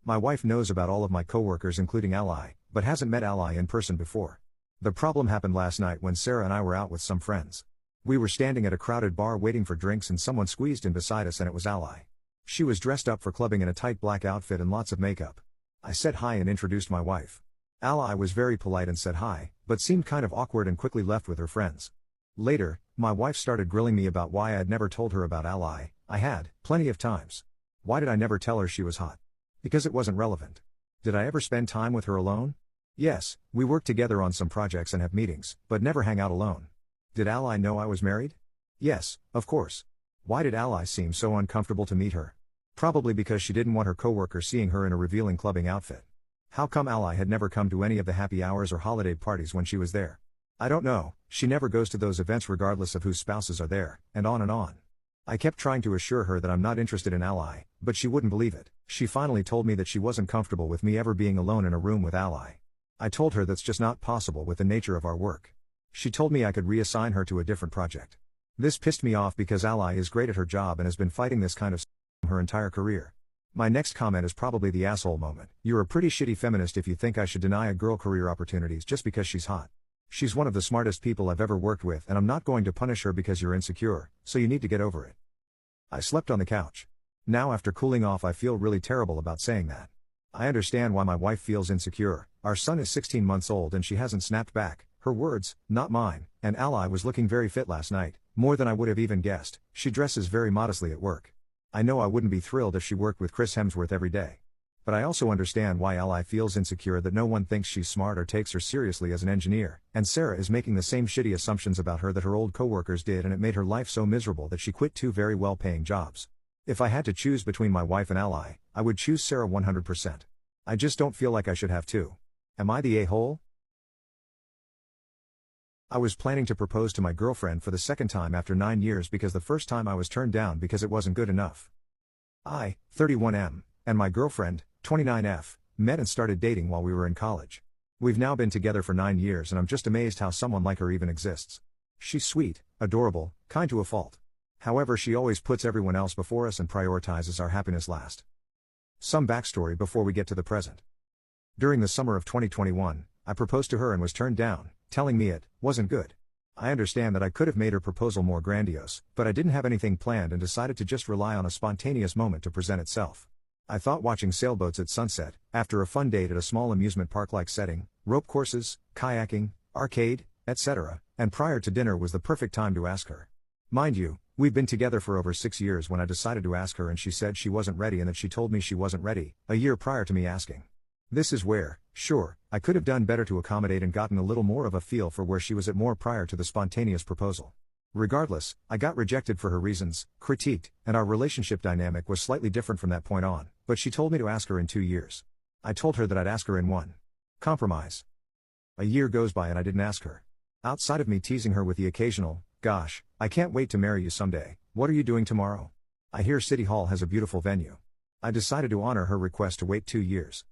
My wife knows about all of my coworkers including Ally, but hasn't met Ally in person before. The problem happened last night when Sarah and I were out with some friends. We were standing at a crowded bar waiting for drinks and someone squeezed in beside us and it was Ally. She was dressed up for clubbing in a tight black outfit and lots of makeup. I said hi and introduced my wife. Ally was very polite and said hi, but seemed kind of awkward and quickly left with her friends. Later, my wife started grilling me about why I had never told her about Ally. I had, plenty of times. Why did I never tell her she was hot? Because it wasn't relevant. Did I ever spend time with her alone? Yes, we work together on some projects and have meetings, but never hang out alone. Did Ally know I was married? Yes, of course. Why did Ally seem so uncomfortable to meet her? Probably because she didn't want her coworker seeing her in a revealing clubbing outfit. How come Ally had never come to any of the happy hours or holiday parties when she was there? I don't know, she never goes to those events regardless of whose spouses are there, and on and on. I kept trying to assure her that I'm not interested in Ally, but she wouldn't believe it. She finally told me that she wasn't comfortable with me ever being alone in a room with Ally. I told her that's just not possible with the nature of our work. She told me I could reassign her to a different project. This pissed me off because Ally is great at her job and has been fighting this kind of her entire career. My next comment is probably the asshole moment. You're a pretty shitty feminist if you think I should deny a girl career opportunities just because she's hot. She's one of the smartest people I've ever worked with and I'm not going to punish her because you're insecure, so you need to get over it. I slept on the couch. Now after cooling off I feel really terrible about saying that. I understand why my wife feels insecure. Our son is 16 months old and she hasn't snapped back. Her words, not mine, and Ally was looking very fit last night, more than I would have even guessed. She dresses very modestly at work. I know I wouldn't be thrilled if she worked with Chris Hemsworth every day. But I also understand why Ally feels insecure that no one thinks she's smart or takes her seriously as an engineer, and Sarah is making the same shitty assumptions about her that her old coworkers did and it made her life so miserable that she quit 2 very well-paying jobs. If I had to choose between my wife and Ally, I would choose Sarah 100%. I just don't feel like I should have to. Am I the a-hole? I was planning to propose to my girlfriend for the second time after 9 years because the first time I was turned down because it wasn't good enough. I, 31M, and my girlfriend, 29F, met and started dating while we were in college. We've now been together for 9 years and I'm just amazed how someone like her even exists. She's sweet, adorable, kind to a fault. However, she always puts everyone else before us and prioritizes our happiness last. Some backstory before we get to the present. During the summer of 2021, I proposed to her and was turned down, telling me it wasn't good. I understand that I could have made her proposal more grandiose, but I didn't have anything planned and decided to just rely on a spontaneous moment to present itself. I thought watching sailboats at sunset, after a fun date at a small amusement park-like setting, rope courses, kayaking, arcade, etc., and prior to dinner was the perfect time to ask her. Mind you, we've been together for over 6 years when I decided to ask her and she said she wasn't ready and that she told me she wasn't ready, a year prior to me asking. This is where, sure, I could have done better to accommodate and gotten a little more of a feel for where she was at more prior to the spontaneous proposal. Regardless, I got rejected for her reasons, critiqued, and our relationship dynamic was slightly different from that point on, but she told me to ask her in 2 years. I told her that I'd ask her in 1. Compromise. A year goes by and I didn't ask her. Outside of me teasing her with the occasional, "Gosh, I can't wait to marry you someday, what are you doing tomorrow?" I hear City Hall has a beautiful venue. I decided to honor her request to wait 2 years.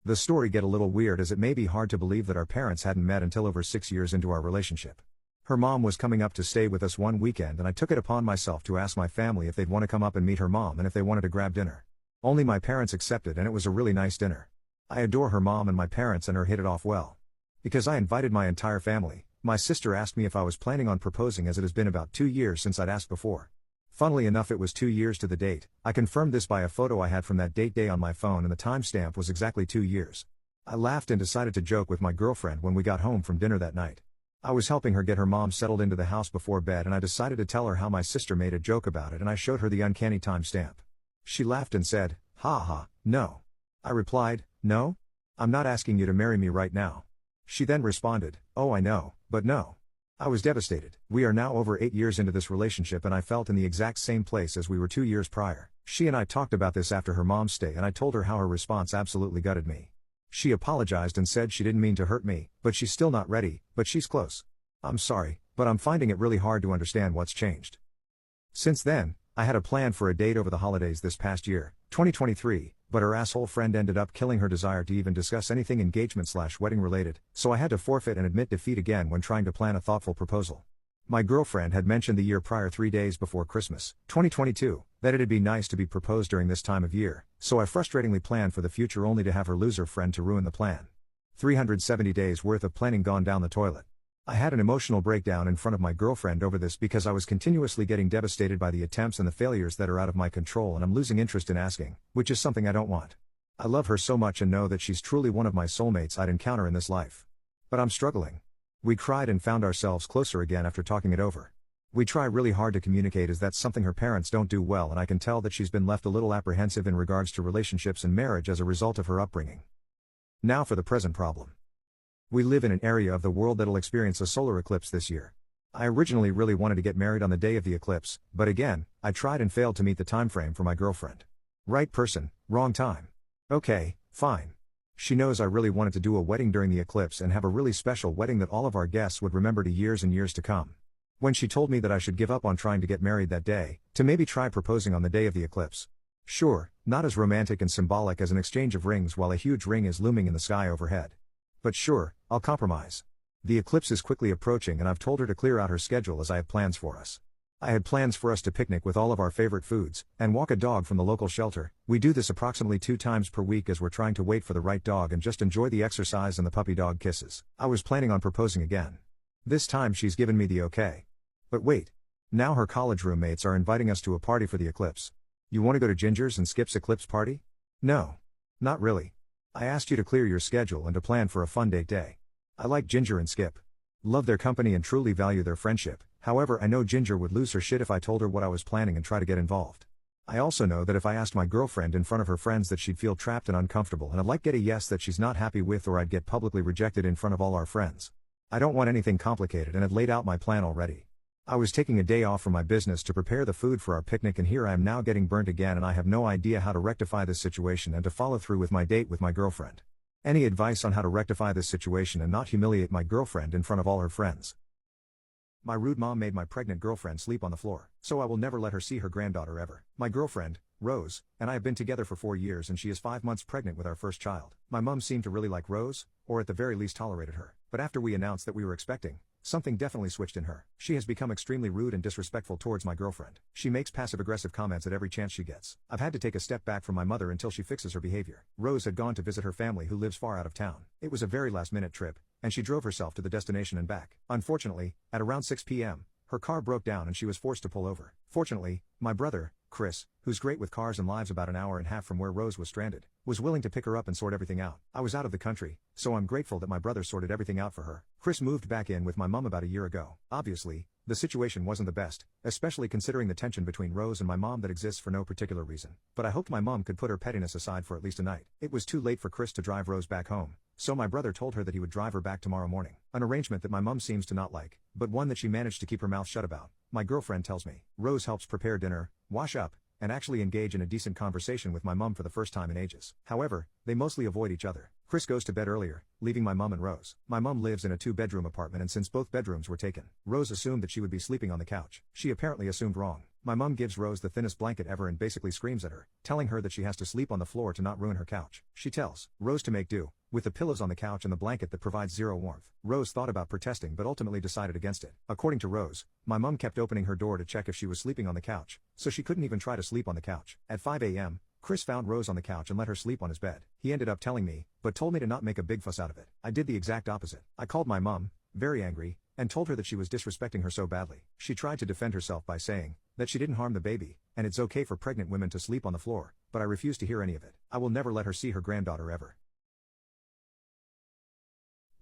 The story get a little weird as it may be hard to believe that our parents hadn't met until over 6 years into our relationship. Her mom was coming up to stay with us one weekend and I took it upon myself to ask my family if they'd want to come up and meet her mom and if they wanted to grab dinner. Only my parents accepted and it was a really nice dinner. I adore her mom and my parents and her hit it off well. Because I invited my entire family, my sister asked me if I was planning on proposing as it has been about 2 years since I'd asked before. Funnily enough, it was 2 years to the date. I confirmed this by a photo I had from that date day on my phone and the timestamp was exactly 2 years. I laughed and decided to joke with my girlfriend when we got home from dinner that night. I was helping her get her mom settled into the house before bed and I decided to tell her how my sister made a joke about it and I showed her the uncanny timestamp. She laughed and said, "Ha ha, no." I replied, "No? I'm not asking you to marry me right now." She then responded, "Oh I know, but no." I was devastated. We are now over 8 years into this relationship and I felt in the exact same place as we were 2 years prior. She and I talked about this after her mom's stay and I told her how her response absolutely gutted me. She apologized and said she didn't mean to hurt me, but she's still not ready, but she's close. I'm sorry, but I'm finding it really hard to understand what's changed. Since then, I had a plan for a date over the holidays this past year, 2023, but her asshole friend ended up killing her desire to even discuss anything engagement/wedding related, so I had to forfeit and admit defeat again when trying to plan a thoughtful proposal. My girlfriend had mentioned the year prior 3 days before Christmas, 2022, that it'd be nice to be proposed during this time of year, so I frustratingly planned for the future only to have her loser friend to ruin the plan. 370 days worth of planning gone down the toilet. I had an emotional breakdown in front of my girlfriend over this because I was continuously getting devastated by the attempts and the failures that are out of my control and I'm losing interest in asking, which is something I don't want. I love her so much and know that she's truly one of my soulmates I'd encounter in this life. But I'm struggling. We cried and found ourselves closer again after talking it over. We try really hard to communicate as that's something her parents don't do well and I can tell that she's been left a little apprehensive in regards to relationships and marriage as a result of her upbringing. Now for the present problem. We live in an area of the world that'll experience a solar eclipse this year. I originally really wanted to get married on the day of the eclipse, but again, I tried and failed to meet the time frame for my girlfriend. Right person, wrong time. Okay, fine. She knows I really wanted to do a wedding during the eclipse and have a really special wedding that all of our guests would remember to years and years to come. When she told me that I should give up on trying to get married that day, to maybe try proposing on the day of the eclipse. Sure, not as romantic and symbolic as an exchange of rings while a huge ring is looming in the sky overhead. But sure, I'll compromise. The eclipse is quickly approaching and I've told her to clear out her schedule as I have plans for us. I had plans for us to picnic with all of our favorite foods, and walk a dog from the local shelter. We do this approximately 2 times per week as we're trying to wait for the right dog and just enjoy the exercise and the puppy dog kisses. I was planning on proposing again. This time she's given me the okay. But wait. Now her college roommates are inviting us to a party for the eclipse. You want to go to Ginger's and Skip's eclipse party? No. Not really. I asked you to clear your schedule and to plan for a fun date day. I like Ginger and Skip. Love their company and truly value their friendship. However, I know Ginger would lose her shit if I told her what I was planning and try to get involved. I also know that if I asked my girlfriend in front of her friends that she'd feel trapped and uncomfortable and I'd like get a yes that she's not happy with or I'd get publicly rejected in front of all our friends. I don't want anything complicated and had laid out my plan already. I was taking a day off from my business to prepare the food for our picnic and here I am now getting burnt again and I have no idea how to rectify this situation and to follow through with my date with my girlfriend. Any advice on how to rectify this situation and not humiliate my girlfriend in front of all her friends? My rude mom made my pregnant girlfriend sleep on the floor, so I will never let her see her granddaughter ever. My girlfriend, Rose, and I have been together for 4 years and she is 5 months pregnant with our first child. My mom seemed to really like Rose, or at the very least tolerated her, but after we announced that we were expecting, something definitely switched in her. She has become extremely rude and disrespectful towards my girlfriend. She makes passive-aggressive comments at every chance she gets. I've had to take a step back from my mother until she fixes her behavior. Rose had gone to visit her family who lives far out of town. It was a very last-minute trip, and she drove herself to the destination and back. Unfortunately, at around 6 p.m., her car broke down and she was forced to pull over. Fortunately, my brother, Chris, who's great with cars and lives about an hour and a half from where Rose was stranded, was willing to pick her up and sort everything out. I was out of the country, so I'm grateful that my brother sorted everything out for her. Chris moved back in with my mom about a year ago. Obviously, the situation wasn't the best, especially considering the tension between Rose and my mom that exists for no particular reason. But I hoped my mom could put her pettiness aside for at least a night. It was too late for Chris to drive Rose back home, so my brother told her that he would drive her back tomorrow morning. An arrangement that my mom seems to not like, but one that she managed to keep her mouth shut about. My girlfriend tells me, Rose helps prepare dinner, wash up, and actually engage in a decent conversation with my mum for the first time in ages. However, they mostly avoid each other. Chris goes to bed earlier, leaving my mum and Rose. My mum lives in a 2-bedroom apartment, and since both bedrooms were taken, Rose assumed that she would be sleeping on the couch. She apparently assumed wrong. My mum gives Rose the thinnest blanket ever and basically screams at her, telling her that she has to sleep on the floor to not ruin her couch. She tells Rose to make do with the pillows on the couch and the blanket that provides zero warmth. Rose thought about protesting but ultimately decided against it. According to Rose, my mum kept opening her door to check if she was sleeping on the couch, so she couldn't even try to sleep on the couch. At 5 a.m., Chris found Rose on the couch and let her sleep on his bed. He ended up telling me, but told me to not make a big fuss out of it. I did the exact opposite. I called my mum, very angry, and told her that she was disrespecting her so badly. She tried to defend herself by saying that she didn't harm the baby, and it's okay for pregnant women to sleep on the floor, but I refused to hear any of it. I will never let her see her granddaughter ever.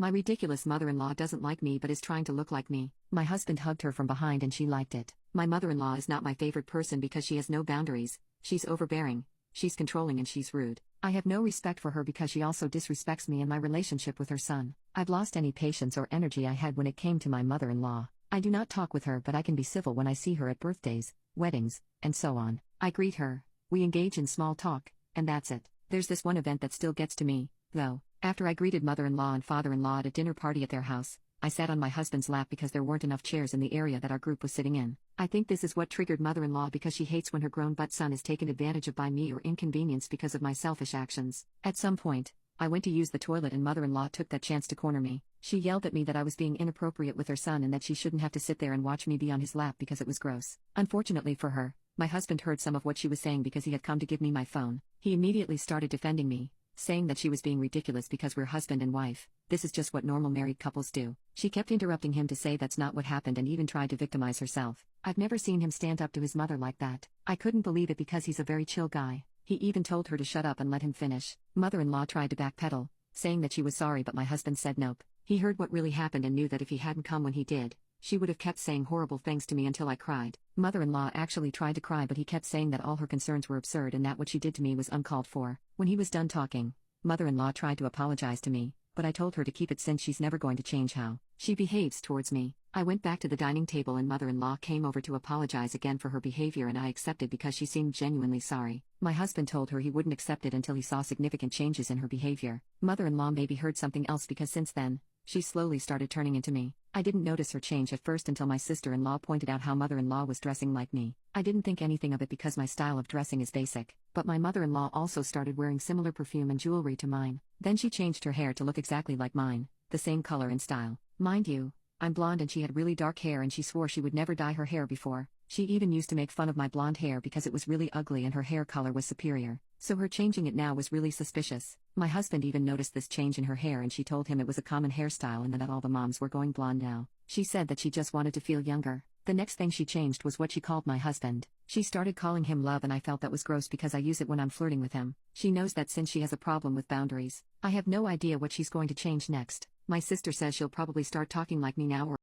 My ridiculous mother-in-law doesn't like me but is trying to look like me. My husband hugged her from behind and she liked it. My mother-in-law is not my favorite person because she has no boundaries. She's overbearing, she's controlling, and she's rude. I have no respect for her because she also disrespects me and my relationship with her son. I've lost any patience or energy I had when it came to my mother-in-law. I do not talk with her, but I can be civil when I see her at birthdays, weddings, and so on. I greet her, we engage in small talk, and that's it. There's this one event that still gets to me, though. After I greeted mother-in-law and father-in-law at a dinner party at their house, I sat on my husband's lap because there weren't enough chairs in the area that our group was sitting in. I think this is what triggered mother-in-law because she hates when her grown-butt son is taken advantage of by me or inconvenienced because of my selfish actions. At some point, I went to use the toilet and mother-in-law took that chance to corner me. She yelled at me that I was being inappropriate with her son and that she shouldn't have to sit there and watch me be on his lap because it was gross. Unfortunately for her, my husband heard some of what she was saying because he had come to give me my phone. He immediately started defending me, saying that she was being ridiculous because we're husband and wife. This is just what normal married couples do. She kept interrupting him to say that's not what happened and even tried to victimize herself. I've never seen him stand up to his mother like that. I couldn't believe it because he's a very chill guy. He even told her to shut up and let him finish. Mother-in-law tried to backpedal, saying that she was sorry, but my husband said nope. He heard what really happened and knew that if he hadn't come when he did, she would have kept saying horrible things to me until I cried. Mother-in-law actually tried to cry, but he kept saying that all her concerns were absurd and that what she did to me was uncalled for. When he was done talking, mother-in-law tried to apologize to me, but I told her to keep it since she's never going to change how she behaves towards me. I went back to the dining table and mother-in-law came over to apologize again for her behavior and I accepted because she seemed genuinely sorry. My husband told her he wouldn't accept it until he saw significant changes in her behavior. Mother-in-law maybe heard something else because since then, she slowly started turning into me. I didn't notice her change at first until my sister-in-law pointed out how mother-in-law was dressing like me. I didn't think anything of it because my style of dressing is basic, but my mother-in-law also started wearing similar perfume and jewelry to mine. Then she changed her hair to look exactly like mine, the same color and style. Mind you, I'm blonde and she had really dark hair and she swore she would never dye her hair before. She even used to make fun of my blonde hair because it was really ugly and her hair color was superior. So her changing it now was really suspicious. My husband even noticed this change in her hair and she told him it was a common hairstyle and that all the moms were going blonde now. She said that she just wanted to feel younger. The next thing she changed was what she called my husband. She started calling him love and I felt that was gross because I use it when I'm flirting with him. She knows that since she has a problem with boundaries. I have no idea what she's going to change next. My sister says she'll probably start talking like me now or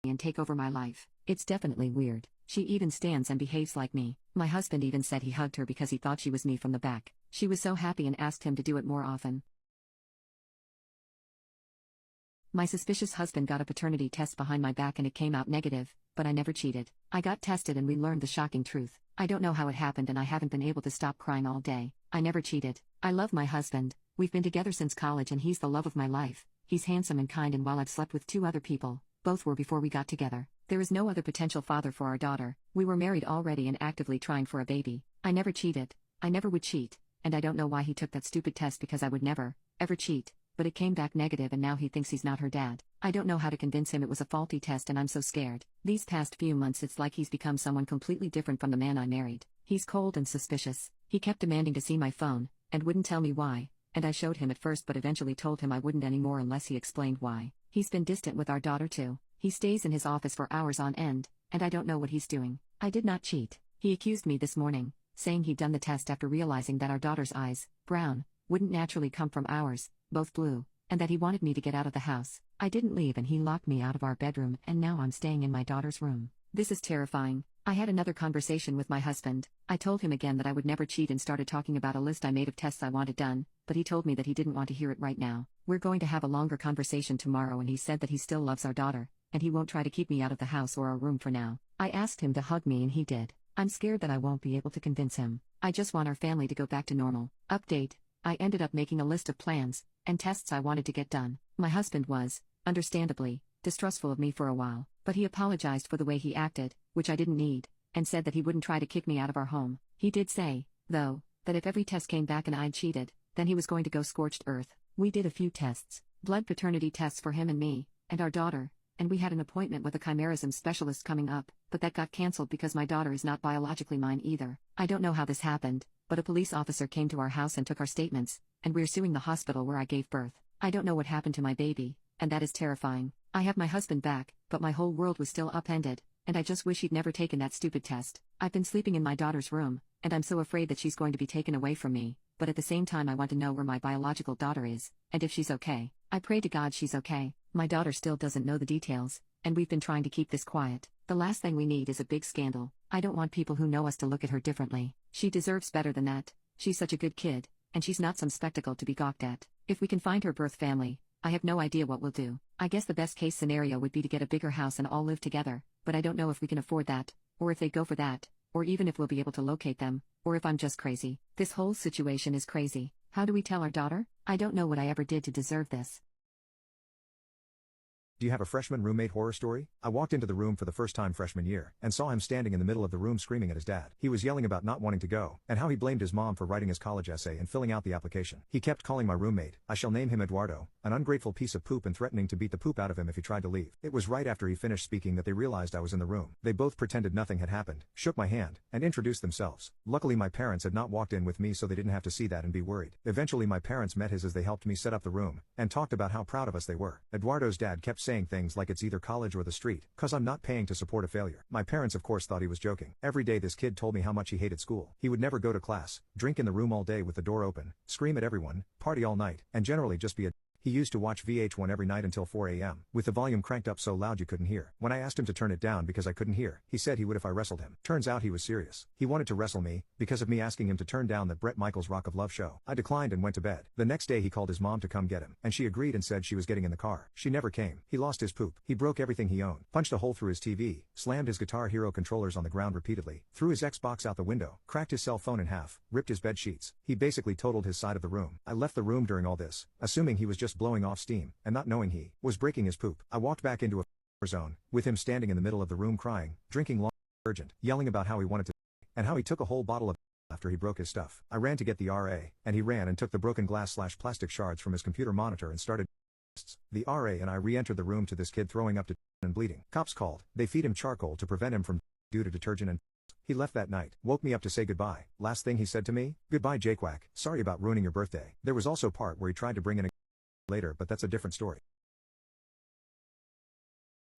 and take over my life. It's definitely weird. She even stands and behaves like me. My husband even said he hugged her because he thought she was me from the back. She was so happy and asked him to do it more often. My suspicious husband got a paternity test behind my back and it came out negative, but I never cheated. I got tested and we learned the shocking truth. I don't know how it happened and I haven't been able to stop crying all day. I never cheated. I love my husband. We've been together since college and he's the love of my life. He's handsome and kind, and while I've slept with 2 other people, both were before we got together, there is no other potential father for our daughter. We were married already and actively trying for a baby. I never cheated. I never would cheat. And I don't know why he took that stupid test because I would never, ever cheat. But it came back negative and now he thinks he's not her dad. I don't know how to convince him it was a faulty test and I'm so scared. These past few months it's like he's become someone completely different from the man I married. He's cold and suspicious. He kept demanding to see my phone, and wouldn't tell me why. And I showed him at first but eventually told him I wouldn't anymore unless he explained why. He's been distant with our daughter too. He stays in his office for hours on end, and I don't know what he's doing. I did not cheat. He accused me this morning, saying he'd done the test after realizing that our daughter's eyes, brown, wouldn't naturally come from ours, both blue, and that he wanted me to get out of the house. I didn't leave and he locked me out of our bedroom and now I'm staying in my daughter's room. This is terrifying. I had another conversation with my husband. I told him again that I would never cheat and started talking about a list I made of tests I wanted done, but he told me that he didn't want to hear it right now. We're going to have a longer conversation tomorrow and he said that he still loves our daughter, and he won't try to keep me out of the house or our room for now. I asked him to hug me and he did. I'm scared that I won't be able to convince him. I just want our family to go back to normal. Update: I ended up making a list of plans and tests I wanted to get done. My husband was, understandably, distrustful of me for a while, but he apologized for the way he acted, which I didn't need, and said that he wouldn't try to kick me out of our home. He did say, though, that if every test came back and I'd cheated, then he was going to go scorched earth. We did a few tests, blood paternity tests for him and me, and our daughter, and we had an appointment with a chimerism specialist coming up, but that got cancelled because my daughter is not biologically mine either. I don't know how this happened, but a police officer came to our house and took our statements, and we're suing the hospital where I gave birth. I don't know what happened to my baby, and that is terrifying. I have my husband back, but my whole world was still upended, and I just wish he'd never taken that stupid test. I've been sleeping in my daughter's room, and I'm so afraid that she's going to be taken away from me, but at the same time I want to know where my biological daughter is, and if she's okay. I pray to God she's okay. My daughter still doesn't know the details, and we've been trying to keep this quiet. The last thing we need is a big scandal. I don't want people who know us to look at her differently. She deserves better than that. She's such a good kid, and she's not some spectacle to be gawked at. If we can find her birth family, I have no idea what we'll do. I guess the best case scenario would be to get a bigger house and all live together, but I don't know if we can afford that, or if they go for that, or even if we'll be able to locate them, or if I'm just crazy. This whole situation is crazy. How do we tell our daughter? I don't know what I ever did to deserve this. Do you have a freshman roommate horror story? I walked into the room for the first time freshman year, and saw him standing in the middle of the room screaming at his dad. He was yelling about not wanting to go, and how he blamed his mom for writing his college essay and filling out the application. He kept calling my roommate, I shall name him Eduardo, an ungrateful piece of poop, and threatening to beat the poop out of him if he tried to leave. It was right after he finished speaking that they realized I was in the room. They both pretended nothing had happened, shook my hand, and introduced themselves. Luckily my parents had not walked in with me, so they didn't have to see that and be worried. Eventually my parents met his as they helped me set up the room, and talked about how proud of us they were. Eduardo's dad kept saying things like it's either college or the street, cause I'm not paying to support a failure. My parents of course thought he was joking. Every day this kid told me how much he hated school. He would never go to class, drink in the room all day with the door open, scream at everyone, party all night, and generally just be a He used to watch VH1 every night until 4 a.m., with the volume cranked up so loud you couldn't hear. When I asked him to turn it down because I couldn't hear, he said he would if I wrestled him. Turns out he was serious. He wanted to wrestle me, because of me asking him to turn down that Bret Michaels Rock of Love show. I declined and went to bed. The next day he called his mom to come get him, and she agreed and said she was getting in the car. She never came. He lost his poop. He broke everything he owned, punched a hole through his TV, slammed his Guitar Hero controllers on the ground repeatedly, threw his Xbox out the window, cracked his cell phone in half, ripped his bed sheets. He basically totaled his side of the room. I left the room during all this, assuming he was just blowing off steam, and not knowing he was breaking his poop. I walked back into a zone, with him standing in the middle of the room crying, drinking long urgent, yelling about how he wanted to, and how he took a whole bottle of after he broke his stuff. I ran to get the RA, and he ran and took the broken glass/plastic shards from his computer monitor and started. The RA and I re-entered the room to this kid throwing up to and bleeding. Cops called. They feed him charcoal to prevent him from due to detergent and he left that night, woke me up to say goodbye. Last thing he said to me, goodbye Jaquack, sorry about ruining your birthday. There was also part where he tried to bring in a later, but that's a different story.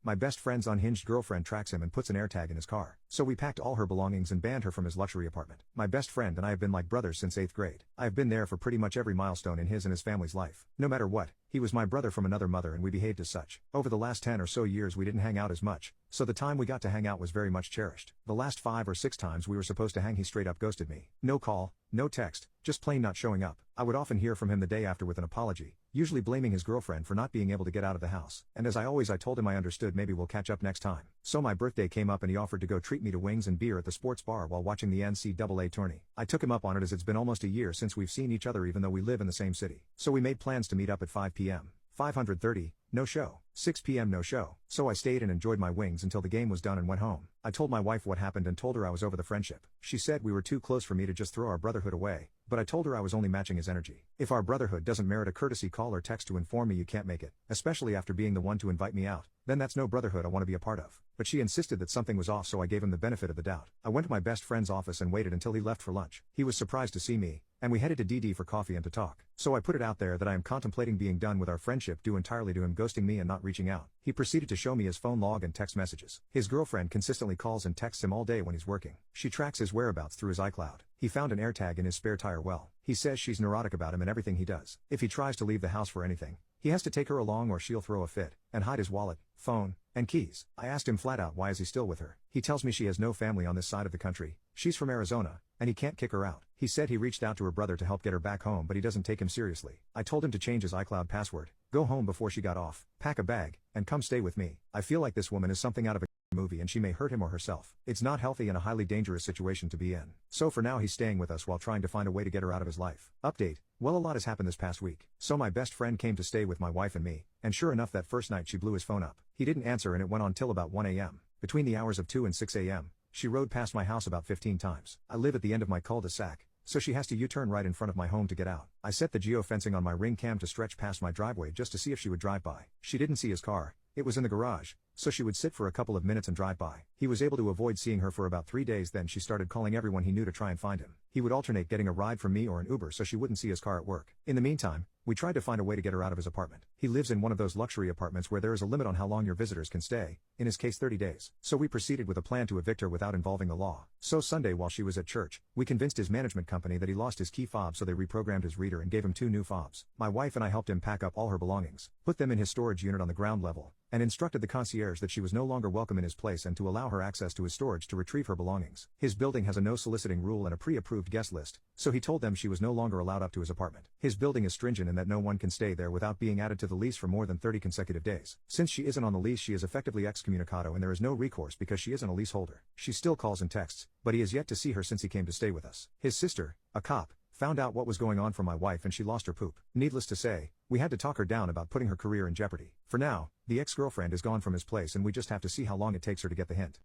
My best friend's unhinged girlfriend tracks him and puts an AirTag in his car. So we packed all her belongings and banned her from his luxury apartment. My best friend and I have been like brothers since 8th grade. I have been there for pretty much every milestone in his and his family's life. No matter what, he was my brother from another mother and we behaved as such. Over the last 10 or so years we didn't hang out as much, so the time we got to hang out was very much cherished. The last 5 or 6 times we were supposed to hang he straight up ghosted me. No call, no text, just plain not showing up. I would often hear from him the day after with an apology, usually blaming his girlfriend for not being able to get out of the house. And as I told him I understood, maybe we'll catch up next time. So my birthday came up and he offered to go treat me to wings and beer at the sports bar while watching the NCAA tourney. I took him up on it as it's been almost a year since we've seen each other even though we live in the same city. So we made plans to meet up at 5 p.m. 5:30, no show. 6 p.m. no show. So I stayed and enjoyed my wings until the game was done and went home. I told my wife what happened and told her I was over the friendship. She said we were too close for me to just throw our brotherhood away, but I told her I was only matching his energy. If our brotherhood doesn't merit a courtesy call or text to inform me you can't make it, especially after being the one to invite me out, then that's no brotherhood I want to be a part of. But she insisted that something was off, so I gave him the benefit of the doubt. I went to my best friend's office and waited until he left for lunch. He was surprised to see me, and we headed to DD for coffee and to talk. So I put it out there that I am contemplating being done with our friendship due entirely to him ghosting me and not reaching out. He proceeded to show me his phone log and text messages. His girlfriend consistently calls and texts him all day when he's working. She tracks his whereabouts through his iCloud. He found an AirTag in his spare tire well. He says she's neurotic about him and everything he does. If he tries to leave the house for anything, he has to take her along or she'll throw a fit, and hide his wallet, phone, and keys. I asked him flat out why is he still with her. He tells me she has no family on this side of the country, she's from Arizona, and he can't kick her out. He said he reached out to her brother to help get her back home but he doesn't take him seriously. I told him to change his iCloud password, go home before she got off, pack a bag, and come stay with me. I feel like this woman is something out of a movie and she may hurt him or herself. It's not healthy and a highly dangerous situation to be in. So for now he's staying with us while trying to find a way to get her out of his life. Update. Well, a lot has happened this past week. So my best friend came to stay with my wife and me, and sure enough that first night she blew his phone up. He didn't answer and it went on till about 1 a.m. Between the hours of 2 and 6 a.m., she rode past my house about 15 times. I live at the end of my cul-de-sac, so she has to U-turn right in front of my home to get out. I set the geofencing on my Ring cam to stretch past my driveway just to see if she would drive by. She didn't see his car. It was in the garage, so she would sit for a couple of minutes and drive by. He was able to avoid seeing her for about 3 days, then she started calling everyone he knew to try and find him. He would alternate getting a ride from me or an Uber so she wouldn't see his car at work. In the meantime, we tried to find a way to get her out of his apartment. He lives in one of those luxury apartments where there is a limit on how long your visitors can stay, in his case 30 days. So we proceeded with a plan to evict her without involving the law. So Sunday while she was at church, we convinced his management company that he lost his key fob, so they reprogrammed his reader and gave him 2 new fobs. My wife and I helped him pack up all her belongings, put them in his storage unit on the ground level, and instructed the concierge that she was no longer welcome in his place and to allow her access to his storage to retrieve her belongings. His building has a no soliciting rule and a pre-approved guest list, so he told them she was no longer allowed up to his apartment. His building is stringent in that no one can stay there without being added to the lease for more than 30 consecutive days. Since she isn't on the lease, she is effectively excommunicado and there is no recourse because she isn't a leaseholder. She still calls and texts, but he has yet to see her since he came to stay with us. His sister, a cop, found out what was going on from my wife and she lost her poop. Needless to say, we had to talk her down about putting her career in jeopardy. For now, the ex-girlfriend is gone from his place and we just have to see how long it takes her to get the hint.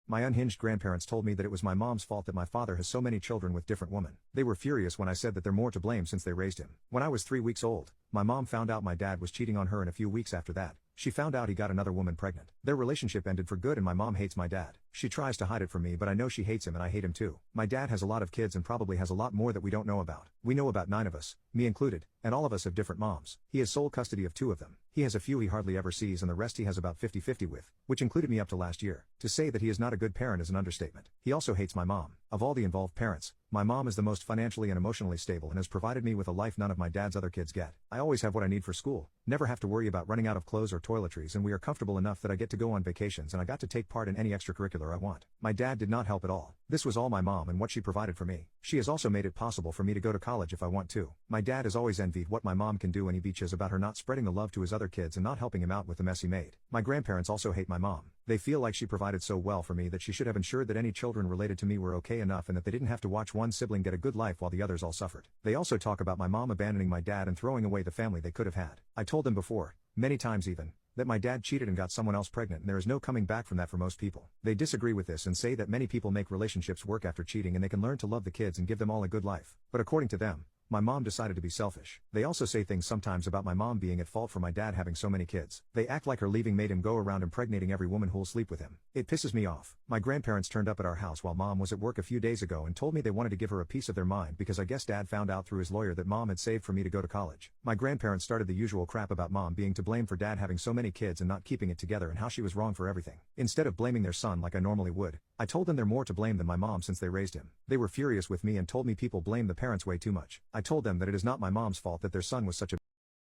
My unhinged grandparents told me that it was my mom's fault that my father has so many children with different women. They were furious when I said that they're more to blame since they raised him. When I was 3 weeks old, my mom found out my dad was cheating on her, and a few weeks after that, she found out he got another woman pregnant. Their relationship ended for good and my mom hates my dad. She tries to hide it from me, but I know she hates him and I hate him too. My dad has a lot of kids and probably has a lot more that we don't know about. We know about 9 of us, me included, and all of us have different moms. He has sole custody of 2 of them. He has a few he hardly ever sees and the rest he has about 50-50 with, which included me up to last year. To say that he is not a good parent is an understatement. He also hates my mom. Of all the involved parents, my mom is the most financially and emotionally stable and has provided me with a life none of my dad's other kids get. I always have what I need for school, never have to worry about running out of clothes or toiletries, and we are comfortable enough that I get to go on vacations and I got to take part in any extracurricular I want. My dad did not help at all. This was all my mom and what she provided for me. She has also made it possible for me to go to college if I want to. My dad has always envied what my mom can do and he bitches about her not spreading the love to his other kids and not helping him out with the mess he made. My grandparents also hate my mom. They feel like she provided so well for me that she should have ensured that any children related to me were okay enough and that they didn't have to watch one sibling get a good life while the others all suffered. They also talk about my mom abandoning my dad and throwing away the family they could have had. I told them before, many times even, that my dad cheated and got someone else pregnant and there is no coming back from that for most people. They disagree with this and say that many people make relationships work after cheating and they can learn to love the kids and give them all a good life. But according to them, my mom decided to be selfish. They also say things sometimes about my mom being at fault for my dad having so many kids. They act like her leaving made him go around impregnating every woman who'll sleep with him. It pisses me off. My grandparents turned up at our house while mom was at work a few days ago and told me they wanted to give her a piece of their mind because I guess dad found out through his lawyer that mom had saved for me to go to college. My grandparents started the usual crap about mom being to blame for dad having so many kids and not keeping it together and how she was wrong for everything. Instead of blaming their son like I normally would, I told them they're more to blame than my mom since they raised him. They were furious with me and told me people blame the parents way too much. I told them that it is not my mom's fault that their son was such a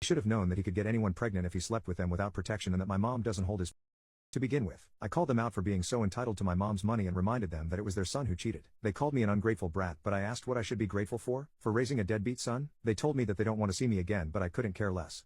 he should have known that he could get anyone pregnant if he slept with them without protection and that my mom doesn't hold his to begin with. I called them out for being so entitled to my mom's money and reminded them that it was their son who cheated. They called me an ungrateful brat, but I asked what I should be grateful for raising a deadbeat son? They told me that they don't want to see me again, but I couldn't care less.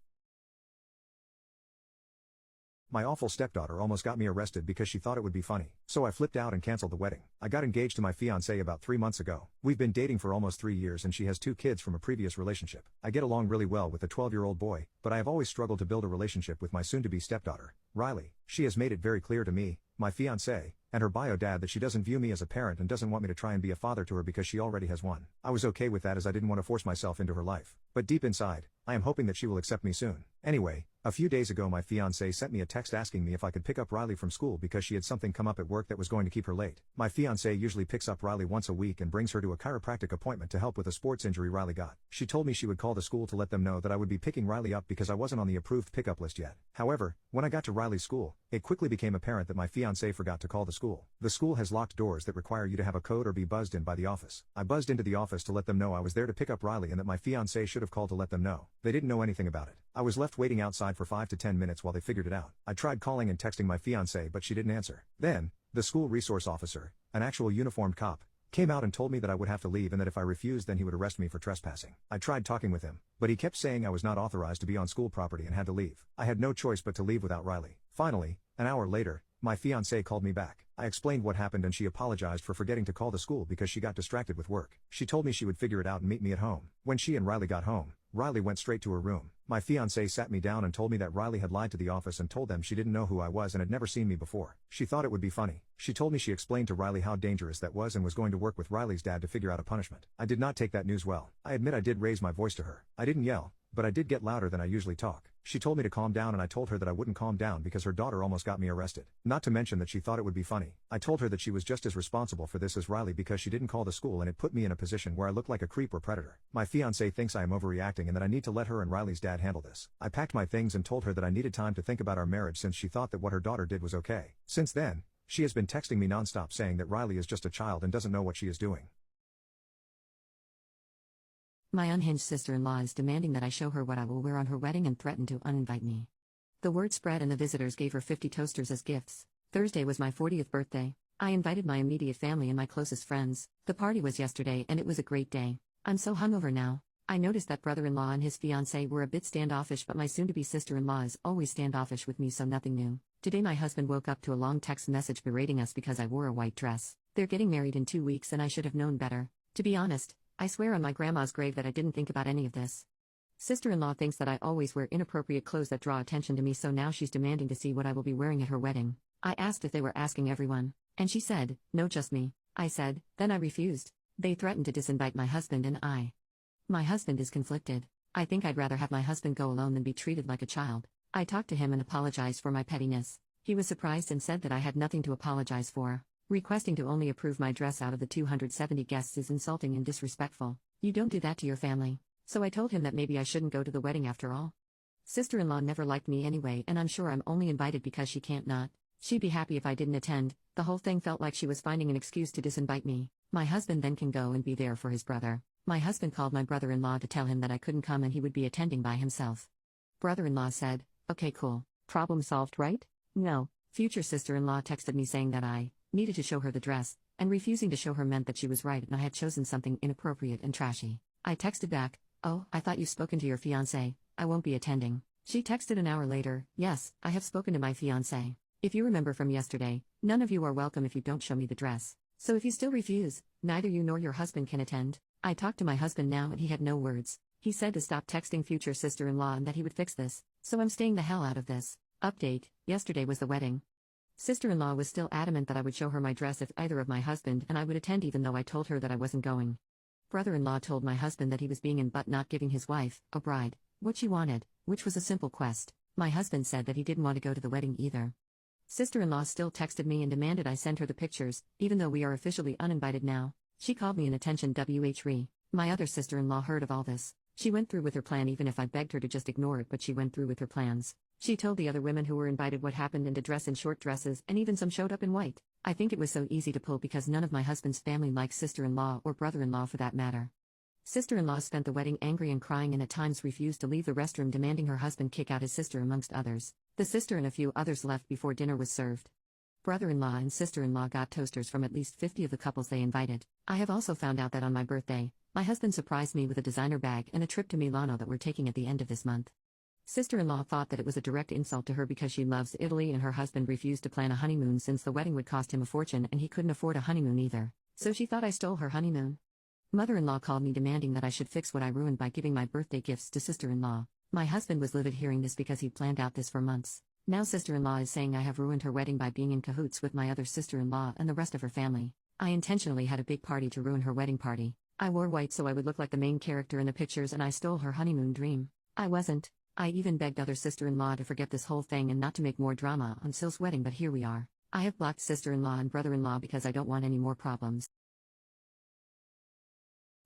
My awful stepdaughter almost got me arrested because she thought it would be funny. So I flipped out and canceled the wedding. I got engaged to my fiancée about 3 months ago. We've been dating for almost 3 years and she has 2 kids from a previous relationship. I get along really well with the 12-year-old boy, but I have always struggled to build a relationship with my soon-to-be stepdaughter, Riley. She has made it very clear to me, my fiancé, and her bio dad that she doesn't view me as a parent and doesn't want me to try and be a father to her because she already has one. I was okay with that as I didn't want to force myself into her life. But deep inside, I am hoping that she will accept me soon. Anyway, a few days ago my fiancé sent me a text asking me if I could pick up Riley from school because she had something come up at work that was going to keep her late. My fiancé usually picks up Riley once a week and brings her to a chiropractic appointment to help with a sports injury Riley got. She told me she would call the school to let them know that I would be picking Riley up because I wasn't on the approved pickup list yet. However, when I got to Riley's school, it quickly became apparent that my fiancé forgot to call the school. The school has locked doors that require you to have a code or be buzzed in by the office. I buzzed into the office to let them know I was there to pick up Riley and that my fiancé should have called to let them know. They didn't know anything about it. I was left waiting outside for 5 to 10 minutes while they figured it out. I tried calling and texting my fiancé but she didn't answer. Then, the school resource officer, an actual uniformed cop, came out and told me that I would have to leave and that if I refused then he would arrest me for trespassing. I tried talking with him, but he kept saying I was not authorized to be on school property and had to leave. I had no choice but to leave without Riley. Finally, an hour later, my fiancée called me back. I explained what happened and she apologized for forgetting to call the school because she got distracted with work. She told me she would figure it out and meet me at home. When she and Riley got home, Riley went straight to her room. My fiancée sat me down and told me that Riley had lied to the office and told them she didn't know who I was and had never seen me before. She thought it would be funny. She told me she explained to Riley how dangerous that was and was going to work with Riley's dad to figure out a punishment. I did not take that news well. I admit I did raise my voice to her. I didn't yell, but I did get louder than I usually talk. She told me to calm down and I told her that I wouldn't calm down because her daughter almost got me arrested. Not to mention that she thought it would be funny. I told her that she was just as responsible for this as Riley because she didn't call the school and it put me in a position where I looked like a creep or predator. My fiancé thinks I am overreacting and that I need to let her and Riley's dad handle this. I packed my things and told her that I needed time to think about our marriage since she thought that what her daughter did was okay. Since then, she has been texting me nonstop saying that Riley is just a child and doesn't know what she is doing. My unhinged sister-in-law is demanding that I show her what I will wear on her wedding and threatened to uninvite me. The word spread and the visitors gave her 50 toasters as gifts. Thursday was my 40th birthday. I invited my immediate family and my closest friends. The party was yesterday and it was a great day. I'm so hungover now. I noticed that brother-in-law and his fiancée were a bit standoffish, but my soon-to-be sister-in-law is always standoffish with me, so nothing new. Today my husband woke up to a long text message berating us because I wore a white dress. They're getting married in 2 weeks and I should have known better. To be honest, I swear on my grandma's grave that I didn't think about any of this. Sister-in-law thinks that I always wear inappropriate clothes that draw attention to me, so now she's demanding to see what I will be wearing at her wedding. I asked if they were asking everyone, and she said, no, just me. I said, then I refused. They threatened to disinvite my husband and I. My husband is conflicted. I think I'd rather have my husband go alone than be treated like a child. I talked to him and apologized for my pettiness. He was surprised and said that I had nothing to apologize for. Requesting to only approve my dress out of the 270 guests is insulting and disrespectful. You don't do that to your family. So I told him that maybe I shouldn't go to the wedding after all. Sister-in-law never liked me anyway, and I'm sure I'm only invited because she can't not. She'd be happy if I didn't attend. The whole thing felt like she was finding an excuse to disinvite me. My husband then can go and be there for his brother. My husband called my brother-in-law to tell him that I couldn't come and he would be attending by himself. Brother-in-law said, okay, cool. Problem solved, right? No. Future sister-in-law texted me saying that I needed to show her the dress, and refusing to show her meant that she was right and I had chosen something inappropriate and trashy. I texted back, oh, I thought you've spoken to your fiancé, I won't be attending. She texted an hour later, yes, I have spoken to my fiancé. If you remember from yesterday, none of you are welcome if you don't show me the dress. So if you still refuse, neither you nor your husband can attend. I talked to my husband now and he had no words. He said to stop texting future sister-in-law and that he would fix this. So I'm staying the hell out of this. Update, yesterday was the wedding. Sister-in-law was still adamant that I would show her my dress if either of my husband and I would attend, even though I told her that I wasn't going. Brother-in-law told my husband that he was being in but not giving his wife, a bride, what she wanted, which was a simple quest. My husband said that he didn't want to go to the wedding either. Sister-in-law still texted me and demanded I send her the pictures, even though we are officially uninvited now. She called me an attention WHRE. My other sister-in-law heard of all this. She went through with her plan even if I begged her to just ignore it, but she went through with her plans. She told the other women who were invited what happened and to dress in short dresses, and even some showed up in white. I think it was so easy to pull because none of my husband's family likes sister-in-law or brother-in-law for that matter. Sister-in-law spent the wedding angry and crying and at times refused to leave the restroom, demanding her husband kick out his sister amongst others. The sister and a few others left before dinner was served. Brother-in-law and sister-in-law got toasters from at least 50 of the couples they invited. I have also found out that on my birthday, my husband surprised me with a designer bag and a trip to Milano that we're taking at the end of this month. Sister-in-law thought that it was a direct insult to her because she loves Italy and her husband refused to plan a honeymoon since the wedding would cost him a fortune and he couldn't afford a honeymoon either. So she thought I stole her honeymoon. Mother-in-law called me demanding that I should fix what I ruined by giving my birthday gifts to sister-in-law. My husband was livid hearing this because he'd planned out this for months. Now sister-in-law is saying I have ruined her wedding by being in cahoots with my other sister-in-law and the rest of her family. I intentionally had a big party to ruin her wedding party. I wore white so I would look like the main character in the pictures and I stole her honeymoon dream. I wasn't. I even begged other sister-in-law to forget this whole thing and not to make more drama on Sil's wedding, but here we are. I have blocked sister-in-law and brother-in-law because I don't want any more problems.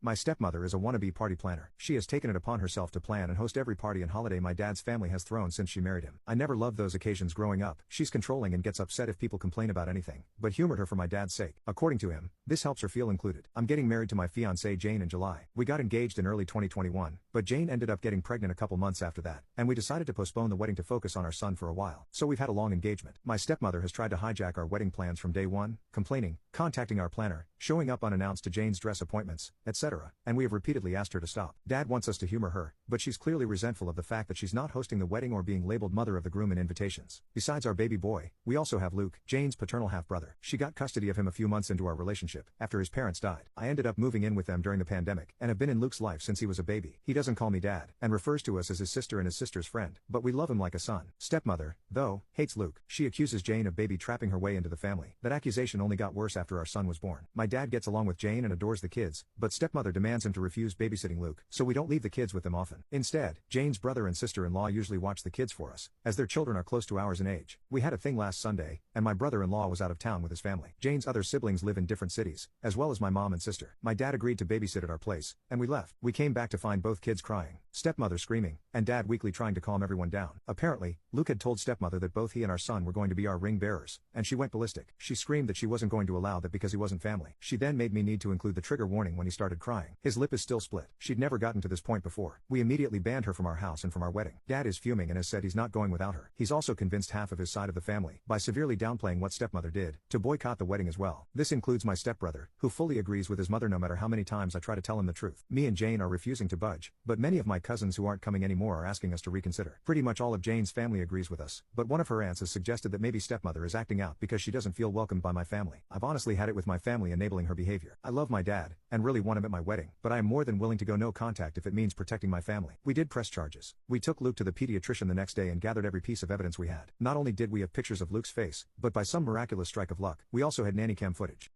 My stepmother is a wannabe party planner. She has taken it upon herself to plan and host every party and holiday my dad's family has thrown since she married him. I never loved those occasions growing up. She's controlling and gets upset if people complain about anything, but humored her for my dad's sake. According to him, this helps her feel included. I'm getting married to my fiancée Jane in July. We got engaged in early 2021, but Jane ended up getting pregnant a couple months after that, and we decided to postpone the wedding to focus on our son for a while. So we've had a long engagement. My stepmother has tried to hijack our wedding plans from day one, complaining, contacting our planner, showing up unannounced to Jane's dress appointments, etc. etc., and we have repeatedly asked her to stop. Dad wants us to humor her, but she's clearly resentful of the fact that she's not hosting the wedding or being labeled mother of the groom in invitations. Besides our baby boy, we also have Luke, Jane's paternal half-brother. She got custody of him a few months into our relationship, after his parents died. I ended up moving in with them during the pandemic, and have been in Luke's life since he was a baby. He doesn't call me dad, and refers to us as his sister and his sister's friend, but we love him like a son. Stepmother, though, hates Luke. She accuses Jane of baby trapping her way into the family. That accusation only got worse after our son was born. My dad gets along with Jane and adores the kids, but stepmother demands him to refuse babysitting Luke, so we don't leave the kids with them often. Instead, Jane's brother and sister-in-law usually watch the kids for us, as their children are close to ours in age. We had a thing last Sunday, and my brother-in-law was out of town with his family. Jane's other siblings live in different cities, as well as my mom and sister. My dad agreed to babysit at our place, and we left. We came back to find both kids crying, stepmother screaming, and dad weakly trying to calm everyone down. Apparently, Luke had told stepmother that both he and our son were going to be our ring bearers, and she went ballistic. She screamed that she wasn't going to allow that because he wasn't family. She then made me need to include the trigger warning when he started crying. His lip is still split. She'd never gotten to this point before. We immediately banned her from our house and from our wedding. Dad is fuming and has said he's not going without her. He's also convinced half of his side of the family, by severely downplaying what stepmother did, to boycott the wedding as well. This includes my stepbrother, who fully agrees with his mother no matter how many times I try to tell him the truth. Me and Jane are refusing to budge, but many of my cousins who aren't coming anymore are asking us to reconsider. Pretty much all of Jane's family agrees with us, but one of her aunts has suggested that maybe stepmother is acting out because she doesn't feel welcomed by my family. I've honestly had it with my family enabling her behavior. I love my dad, and really want him at my wedding, but I am more than willing to go no contact if it means protecting my family. We did press charges. We took Luke to the pediatrician the next day and gathered every piece of evidence we had. Not only did we have pictures of Luke's face, but by some miraculous strike of luck, we also had nanny cam footage.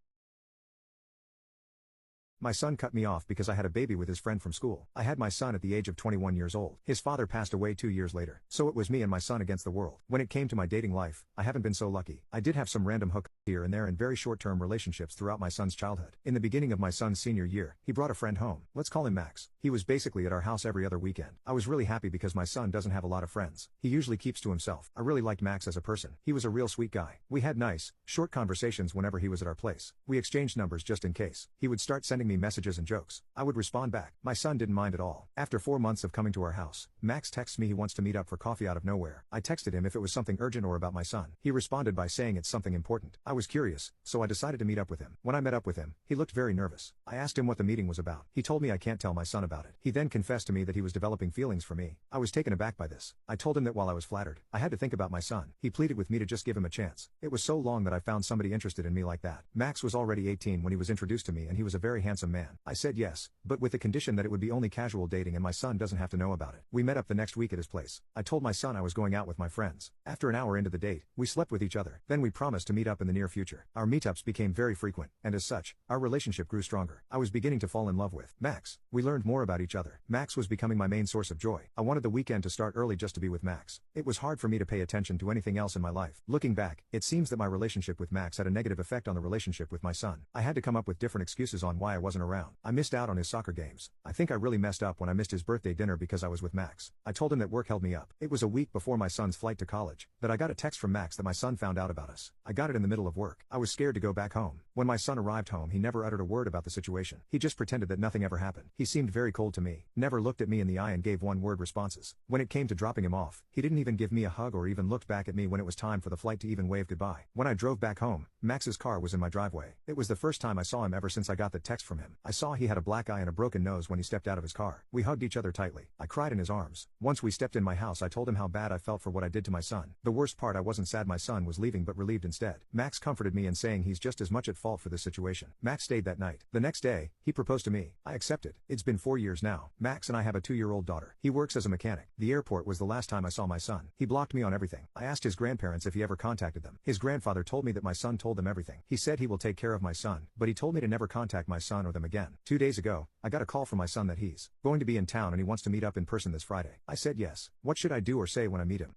My son cut me off because I had a baby with his friend from school. I had my son at the age of 21 years old. His father passed away 2 years later, so it was me and my son against the world. When it came to my dating life, I haven't been so lucky. I did have some random hookups here and there in very short-term relationships throughout my son's childhood. In the beginning of my son's senior year, he brought a friend home. Let's call him Max. He was basically at our house every other weekend. I was really happy because my son doesn't have a lot of friends. He usually keeps to himself. I really liked Max as a person. He was a real sweet guy. We had nice, short conversations whenever he was at our place. We exchanged numbers just in case. He would start sending me messages and jokes. I would respond back. My son didn't mind at all. After 4 months of coming to our house, Max texts me he wants to meet up for coffee out of nowhere. I texted him if it was something urgent or about my son. He responded by saying it's something important. I was curious, so I decided to meet up with him. When I met up with him, he looked very nervous. I asked him what the meeting was about. He told me I can't tell my son about it. He then confessed to me that he was developing feelings for me. I was taken aback by this. I told him that while I was flattered, I had to think about my son. He pleaded with me to just give him a chance. It was so long that I found somebody interested in me like that. Max was already 18 when he was introduced to me and he was a very handsome man. I said yes, but with the condition that it would be only casual dating and my son doesn't have to know about it. We met up the next week at his place. I told my son I was going out with my friends. After an hour into the date, we slept with each other. Then we promised to meet up in the near future. Our meetups became very frequent, and as such, our relationship grew stronger. I was beginning to fall in love with Max. We learned more about each other. Max was becoming my main source of joy. I wanted the weekend to start early just to be with Max. It was hard for me to pay attention to anything else in my life. Looking back, it seems that my relationship with Max had a negative effect on the relationship with my son. I had to come up with different excuses on why I wasn't around. I missed out on his soccer games. I think I really messed up when I missed his birthday dinner because I was with Max. I told him that work held me up. It was a week before my son's flight to college that I got a text from Max that my son found out about us. I got it in the middle of work. I was scared to go back home. When my son arrived home, he never uttered a word about the situation. He just pretended that nothing ever happened. He seemed very cold to me, never looked at me in the eye and gave one-word responses. When it came to dropping him off, he didn't even give me a hug or even looked back at me when it was time for the flight to even wave goodbye. When I drove back home, Max's car was in my driveway. It was the first time I saw him ever since I got the text from him. I saw he had a black eye and a broken nose when he stepped out of his car. We hugged each other tightly. I cried in his arms. Once we stepped in my house, I told him how bad I felt for what I did to my son. The worst part, I wasn't sad my son was leaving but relieved instead. Max comforted me in saying he's just as much at fault for this situation. Max stayed that night. The next day, he proposed to me. I accepted. It's been 4 years now. Max and I have a 2-year-old daughter. He works as a mechanic. The airport was the last time I saw my son. He blocked me on everything. I asked his grandparents if he ever contacted them. His grandfather told me that my son told them everything. He said he will take care of my son, but he told me to never contact my son or them again. 2 days ago, I got a call from my son that he's going to be in town and he wants to meet up in person this Friday. I said yes. What should I do or say when I meet him?